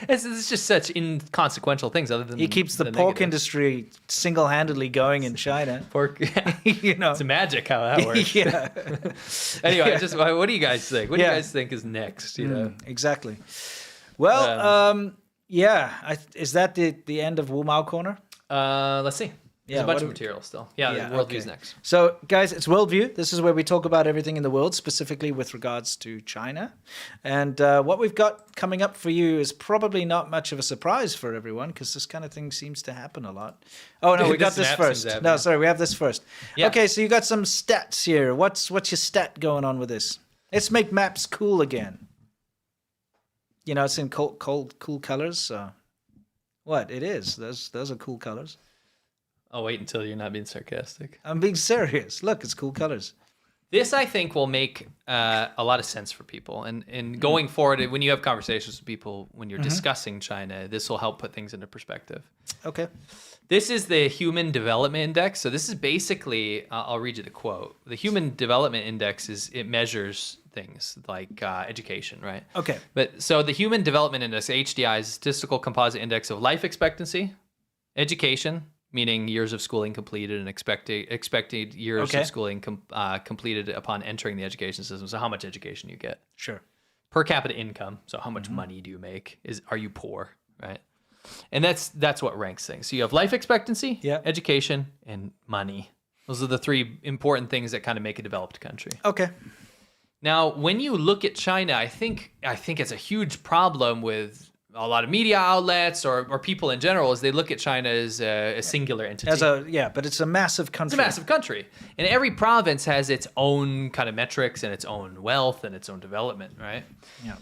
It's just such inconsequential things other than He keeps the pork negative. industry single-handedly going in China. Pork, You know. it's magic how that works. Yeah. Anyway, what do you guys think? What do you guys think is next? You know, Exactly. Well, is that the end of Wu Mao Corner? let's see. There's Yeah, a bunch what of do- material still. Yeah, Yeah, worldview's okay. next. So, guys, it's Worldview. This is where we talk about everything in the world, specifically with regards to China. And what we've got coming up for you is probably not much of a surprise for everyone, because this kind of thing seems to happen a lot. Oh, no, we got This this map seems first. to happen. No, sorry, we have this first. Yeah. Okay, so you got some stats here. What's your stat going on with this? Let's make maps cool again. You know, it's in cool colors. What? It is. Those are cool colors. I'll wait until you're not being sarcastic. I'm being serious. Look, it's cool colors. This, I think, will make a lot of sense for people. And going forward, when you have conversations with people, when you're discussing China, this will help put things into perspective. Okay. This is the Human Development Index. So this is basically, I'll read you the quote. The Human Development Index it measures things like education, right? Okay. But so the Human Development Index, HDI, is a statistical composite index of life expectancy, education, meaning years of schooling completed, and expected years Okay. of schooling completed upon entering the education system. So how much education you get. Sure. Per capita income. So how much money do you make? Are you poor, right? And that's what ranks things. So you have life expectancy, Yeah. education, and money. Those are the three important things that kind of make a developed country. Okay. Now, when you look at China, I think it's a huge problem with a lot of media outlets or people in general is they look at China as a singular entity. But it's a massive country. It's a massive country. And every province has its own kind of metrics and its own wealth and its own development, right? Yeah.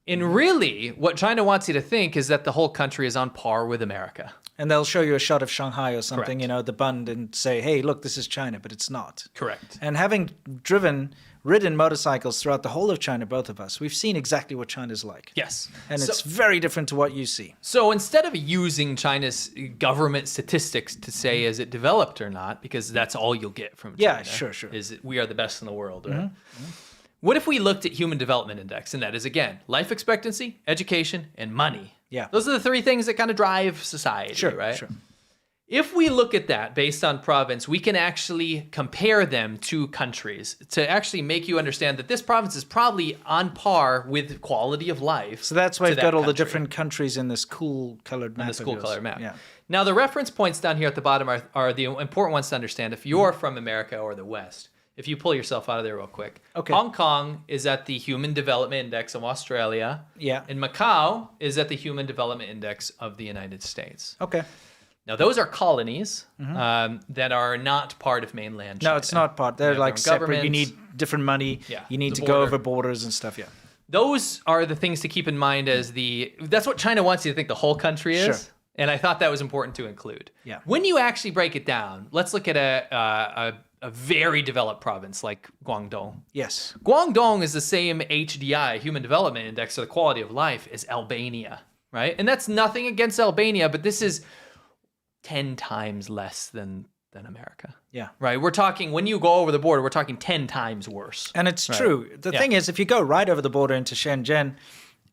And really, what China wants you to think is that the whole country is on par with America. And they'll show you a shot of Shanghai or something, Correct. you know, the bund, and say, hey, look, this is China, but it's not. Correct. And having ridden motorcycles throughout the whole of China, both of us, we've seen exactly what China's like. Yes. And it's very different to what you see. So instead of using China's government statistics to say is it developed or not, because that's all you'll get from China. Yeah, sure. Is we are the best in the world, right? What if we looked at Human Development Index, and that is, again, life expectancy, education, and money. Yeah. Those are the three things that kind of drive society, right? Sure. If we look at that based on province, we can actually compare them to countries to actually make you understand that this province is probably on par with quality of life. So that's why to you've that got all the country. different countries in this cool colored map. This cool color map. Yeah. Now, the reference points down here at the bottom are the important ones to understand if you're from America or the West. If you pull yourself out of there real quick. Okay. Hong Kong is at the Human Development Index of Australia. Yeah. And Macau is at the Human Development Index of the United States. Okay. Now, those are colonies that are not part of mainland China. No, it's not part. They're They have like their own separate. You governments. need different money. Yeah, You need the to go border. over borders and stuff. Yeah. Those are the things to keep in mind as that's what China wants you to think the whole country is. Sure. And I thought that was important to include. Yeah. When you actually break it down, let's look at a very developed province like Guangdong. Yes. Guangdong is the same HDI, Human Development Index, or the quality of life, as Albania, right? And that's nothing against Albania, but this is 10 times less than America. Yeah. Right? We're talking, when you go over the border, we're talking 10 times worse. And it's Right. true. The Yeah. thing is, if you go right over the border into Shenzhen,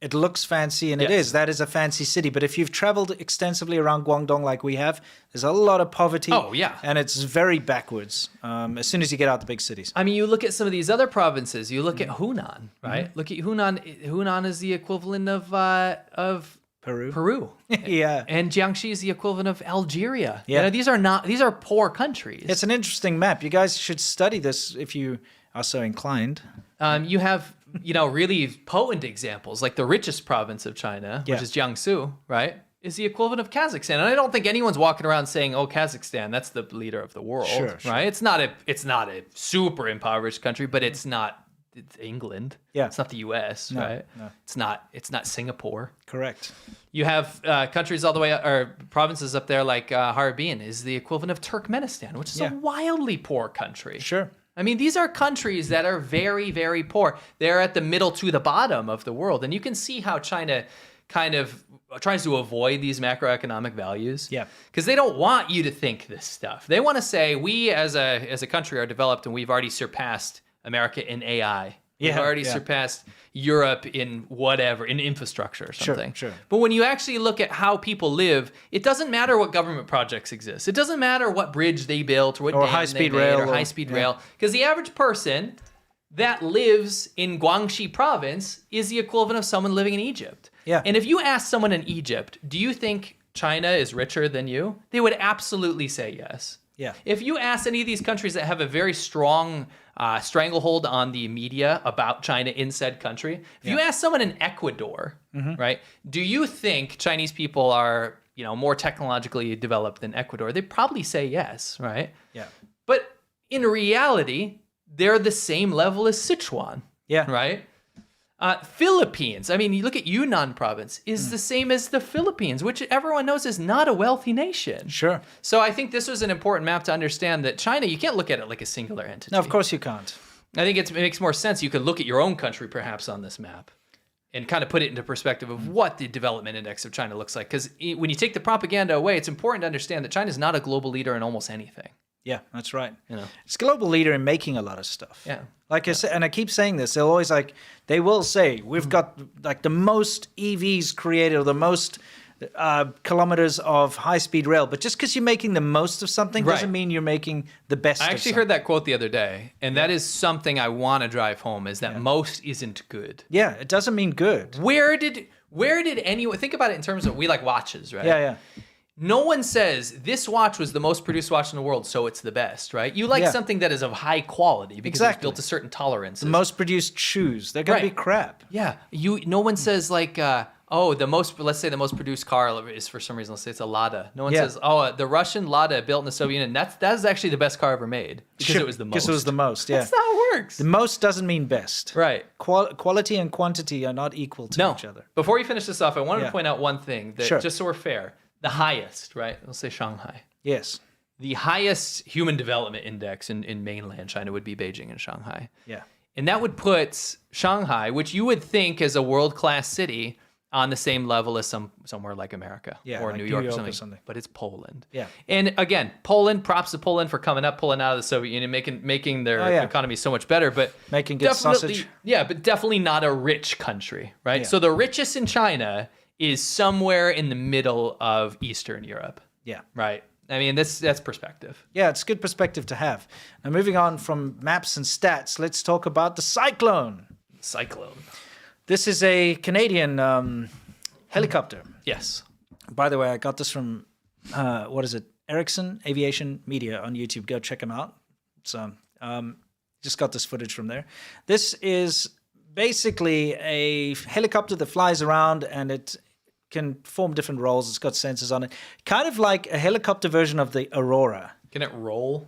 it looks fancy, and it Yes. is. That is a fancy city. But if you've traveled extensively around Guangdong like we have, there's a lot of poverty. Oh, yeah. And it's very backwards as soon as you get out the big cities. I mean, you look at some of these other provinces. You look Mm-hmm. at Hunan, right? Look at Hunan. Hunan is the equivalent of Peru. Yeah. and Jiangxi is the equivalent of Algeria. Yeah. You know, these are poor countries. It's an interesting map. You guys should study this if you are so inclined. You have, really potent examples, like the richest province of China, Yeah. which is Jiangsu, right? Is the equivalent of Kazakhstan. And I don't think anyone's walking around saying, "Oh, Kazakhstan, that's the leader of the world," Sure. right? It's not a super impoverished country, but it's England. Yeah. It's not the US, right? no. It's not Singapore. Correct. You have countries all the way, or provinces up there like Harbin is the equivalent of Turkmenistan, which is Yeah. a wildly poor country. Sure. I mean, these are countries that are very, very poor. They're at the middle to the bottom of the world. And you can see how China kind of tries to avoid these macroeconomic values. Yeah. Because they don't want you to think this stuff. They want to say, we as a country are developed and we've already surpassed America in AI. We've Yeah, already yeah. surpassed Europe in whatever, in infrastructure or something. Sure. But when you actually look at how people live, it doesn't matter what government projects exist. It doesn't matter what bridge they built or what Or dam high-speed they made, rail or or- high-speed yeah. rail. Because the average person that lives in Guangxi province is the equivalent of someone living in Egypt. Yeah. And if you ask someone in Egypt, do you think China is richer than you? They would absolutely say yes. Yeah. If you ask any of these countries that have a very strong stranglehold on the media about China in said country, if you ask someone in Ecuador, right, do you think Chinese people are, more technologically developed than Ecuador? They probably say yes, right? Yeah. But in reality, they're the same level as Sichuan, Yeah. right? Philippines, I mean, you look at Yunnan province, is the same as the Philippines, which everyone knows is not a wealthy nation. Sure. So I think this was an important map to understand that China, you can't look at it like a singular entity. No, of course you can't. I think it makes more sense. You could look at your own country perhaps on this map and kind of put it into perspective of what the development index of China looks like. Because when you take the propaganda away, it's important to understand that China is not a global leader in almost anything. Yeah, that's right. You know. It's a global leader in making a lot of stuff. Yeah. Like I said, and I keep saying this, they'll always they will say, we've got like the most EVs created or the most kilometers of high-speed rail. But just because you're making the most of something Right. doesn't mean you're making the best I of actually something. heard that quote the other day, and that is something I want to drive home, is that most isn't good. Yeah, it doesn't mean good. Where did anyone, think about it in terms of, we like watches, right? Yeah. No one says this watch was the most produced watch in the world, so it's the best, right? You like Yeah. something that is of high quality because it's Exactly. built to certain tolerances. The most produced shoes, they're going to Right. be crap. Yeah. No one says like, let's say the most produced car is, for some reason, let's say it's a Lada. No one Yeah. says, the Russian Lada built in the Soviet Union, that is actually the best car ever made because it was the most. Because it was the most, yeah. That's not how it works. The most doesn't mean best. Right. Quality and quantity are not equal to each other. Before you finish this off, I wanted Yeah. to point out one thing that, Sure. just so we're fair, the highest, right? Let's say Shanghai. Yes. The highest human development index in mainland China would be Beijing and Shanghai. Yeah. And that would put Shanghai, which you would think is a world-class city, on the same level as somewhere like America Yeah, or like New York or something. But it's Poland. Yeah. And again, Poland, props to Poland for coming up, pulling out of the Soviet Union, making their economy so much better. But making good definitely, sausage. yeah, but definitely not a rich country, right? Yeah. So the richest in China is somewhere in the middle of Eastern Europe. Yeah. Right. I mean, that's perspective. Yeah, it's good perspective to have. Now, moving on from maps and stats, let's talk about the cyclone. Cyclone. This is a Canadian helicopter. Yes. By the way, I got this from, Ericsson Aviation Media on YouTube. Go check them out. So, just got this footage from there. This is basically a helicopter that flies around, and it can form different roles. It's got sensors on it. Kind of like a helicopter version of the Aurora. Can it roll?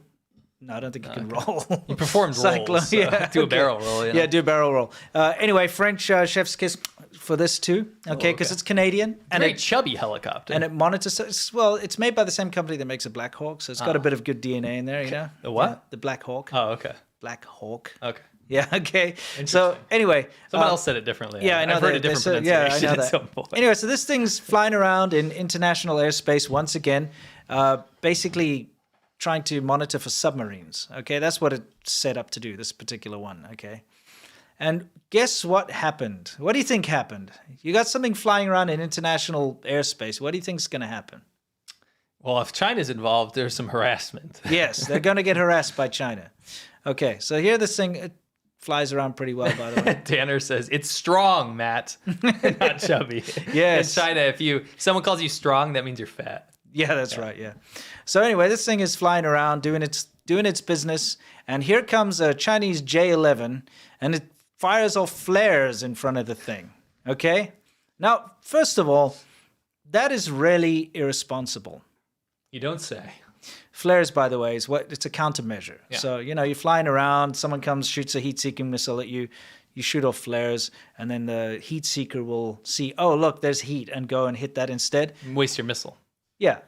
No, I don't think it can roll. You performed rolls. So Yeah, do a barrel roll. Yeah, do a barrel roll. Anyway, French chef's kiss for this too. Okay, because it's Canadian. And a chubby helicopter. And it monitors. It's made by the same company that makes a Black Hawk, so it's got a bit of good DNA in there, you know? The what? Yeah, the Black Hawk. Oh, okay. Black Hawk. Okay. Yeah, okay. So anyway. Someone else said it differently. Yeah, I know I've heard a different pronunciation yeah, I know at that. some point. Anyway, so this thing's flying around in international airspace once again, basically trying to monitor for submarines. Okay, that's what it's set up to do, this particular one. Okay. And guess what happened? What do you think happened? You got something flying around in international airspace. What do you think is going to happen? Well, if China's involved, there's some harassment. Yes, they're going to get harassed by China. Okay, so here this thing it flies around pretty well, by the way. Tanner says, it's strong, Matt, not chubby. Yes. In China, if someone calls you strong, that means you're fat. Yeah, that's right, yeah. So anyway, this thing is flying around, doing its business, and here comes a Chinese J-11, and it fires off flares in front of the thing, okay? Now, first of all, that is really irresponsible. You don't say. Flares, by the way, it's a countermeasure. Yeah. So, you're flying around, someone comes, shoots a heat-seeking missile at you, you shoot off flares, and then the heat seeker will see, oh, look, there's heat, and go and hit that instead. Waste your missile. Yeah.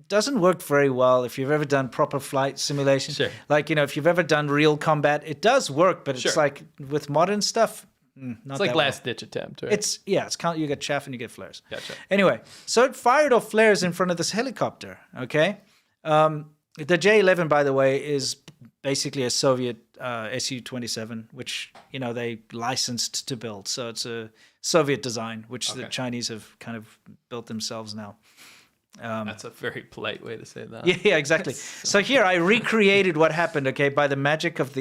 Doesn't work very well if you've ever done proper flight simulation. Sure. Like, if you've ever done real combat, it does work, but Sure. it's like with modern stuff, not It's like that last-ditch attempt, right? You get chaff and you get flares. Gotcha. Anyway, so it fired off flares in front of this helicopter, okay? The J-11, by the way, is basically a Soviet Su-27, which, they licensed to build. So it's a Soviet design, which the Chinese have kind of built themselves now. That's a very polite way to say that. Yeah, exactly. So here I recreated what happened, okay, by the magic of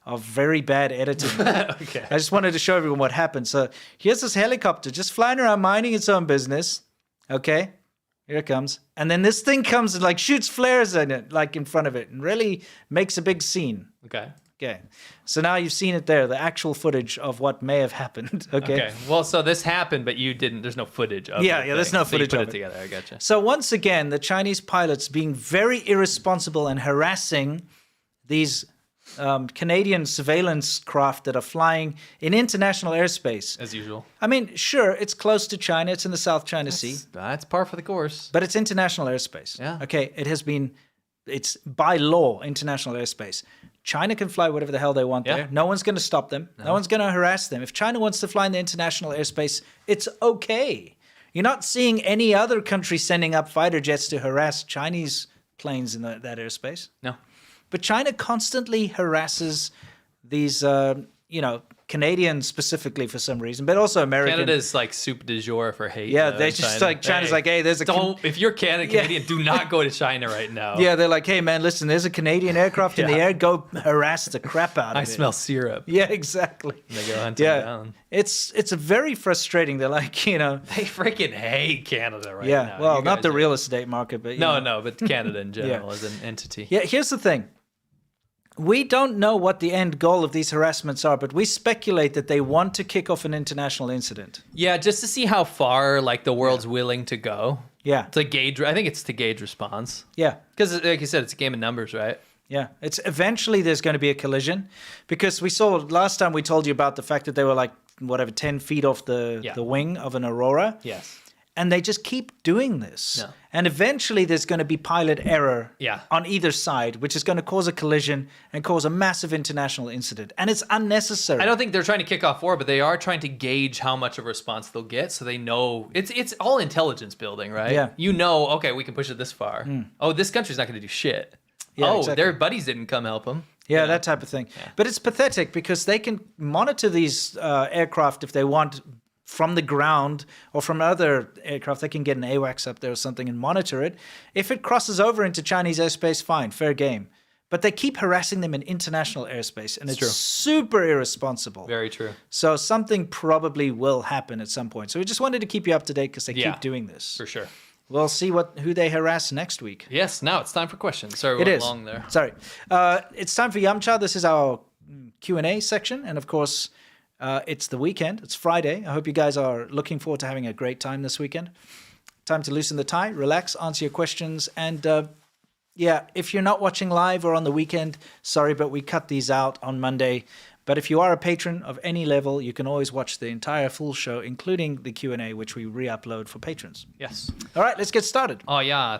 of very bad editing. Okay. I just wanted to show everyone what happened. So here's this helicopter just flying around minding its own business. Okay. Here it comes. And then this thing comes and shoots flares in it, in front of it, and really makes a big scene. Okay. Okay. So now you've seen it there, the actual footage of what may have happened. Okay. Well, so this happened, but you didn't. There's no footage of it. Yeah, there's no footage so you of put it. Together. I gotcha. So once again, the Chinese pilots being very irresponsible and harassing these Canadian surveillance craft that are flying in international airspace. As usual. I mean, sure, it's close to China. It's in the South China Sea. That's par for the course. But it's international airspace. Yeah. Okay, it's by law international airspace. China can fly whatever the hell they want there. No one's going to stop them. No one's going to harass them. If China wants to fly in the international airspace, it's okay. You're not seeing any other country sending up fighter jets to harass Chinese planes in that airspace. No. But China constantly harasses these, Canadians specifically for some reason, but also American. Canada's like soup du jour for hate. Yeah, they just China's like, hey, there's a if you're Canadian, do not go to China right now. Yeah, they're like, hey man, listen, there's a Canadian aircraft in the air. Go harass the crap out of it. I smell syrup. Yeah, exactly. And they go hunting down. It's a very frustrating. They're like, they freaking hate Canada right now. Yeah, well, not the real estate market, but no, but Canada in general as an entity. Yeah, here's the thing. We don't know what the end goal of these harassments are, but we speculate that they want to kick off an international incident. Yeah, just to see how far the world's willing to go. Yeah. To gauge, I think it's to gauge response. Yeah. Because like you said, it's a game of numbers, right? Yeah. It's eventually there's going to be a collision because we saw last time we told you about the fact that they were 10 feet off the wing of an Aurora. Yes. And they just keep doing this. No. And eventually there's going to be pilot error Yeah. on either side, which is going to cause a collision and cause a massive international incident. And it's unnecessary. I don't think they're trying to kick off war, but they are trying to gauge how much of a response they'll get so they know. It's all intelligence building, right? Yeah. Okay, we can push it this far. Oh, this country's not going to do shit. Yeah, exactly. Their buddies didn't come help them. Yeah, that type of thing. Yeah. But it's pathetic because they can monitor these aircraft if they want from the ground or from other aircraft. They can get an AWACS up there or something and monitor it. If it crosses over into Chinese airspace, fine, fair game. But they keep harassing them in international airspace, and it's super irresponsible. Very true. So something probably will happen at some point. So we just wanted to keep you up to date because they keep doing this. For sure. We'll see who they harass next week. Yes, now it's time for questions. Sorry, we It went is. long there. Sorry. It's time for Yamcha. This is our Q&A section. And of course, it's the weekend. It's Friday. I hope you guys are looking forward to having a great time this weekend. Time to loosen the tie, relax, answer your questions. And if you're not watching live or on the weekend, sorry, but we cut these out on Monday. But if you are a patron of any level, you can always watch the entire full show, including the Q&A, which we re-upload for patrons. Yes. All right, let's get started. Oh, yeah.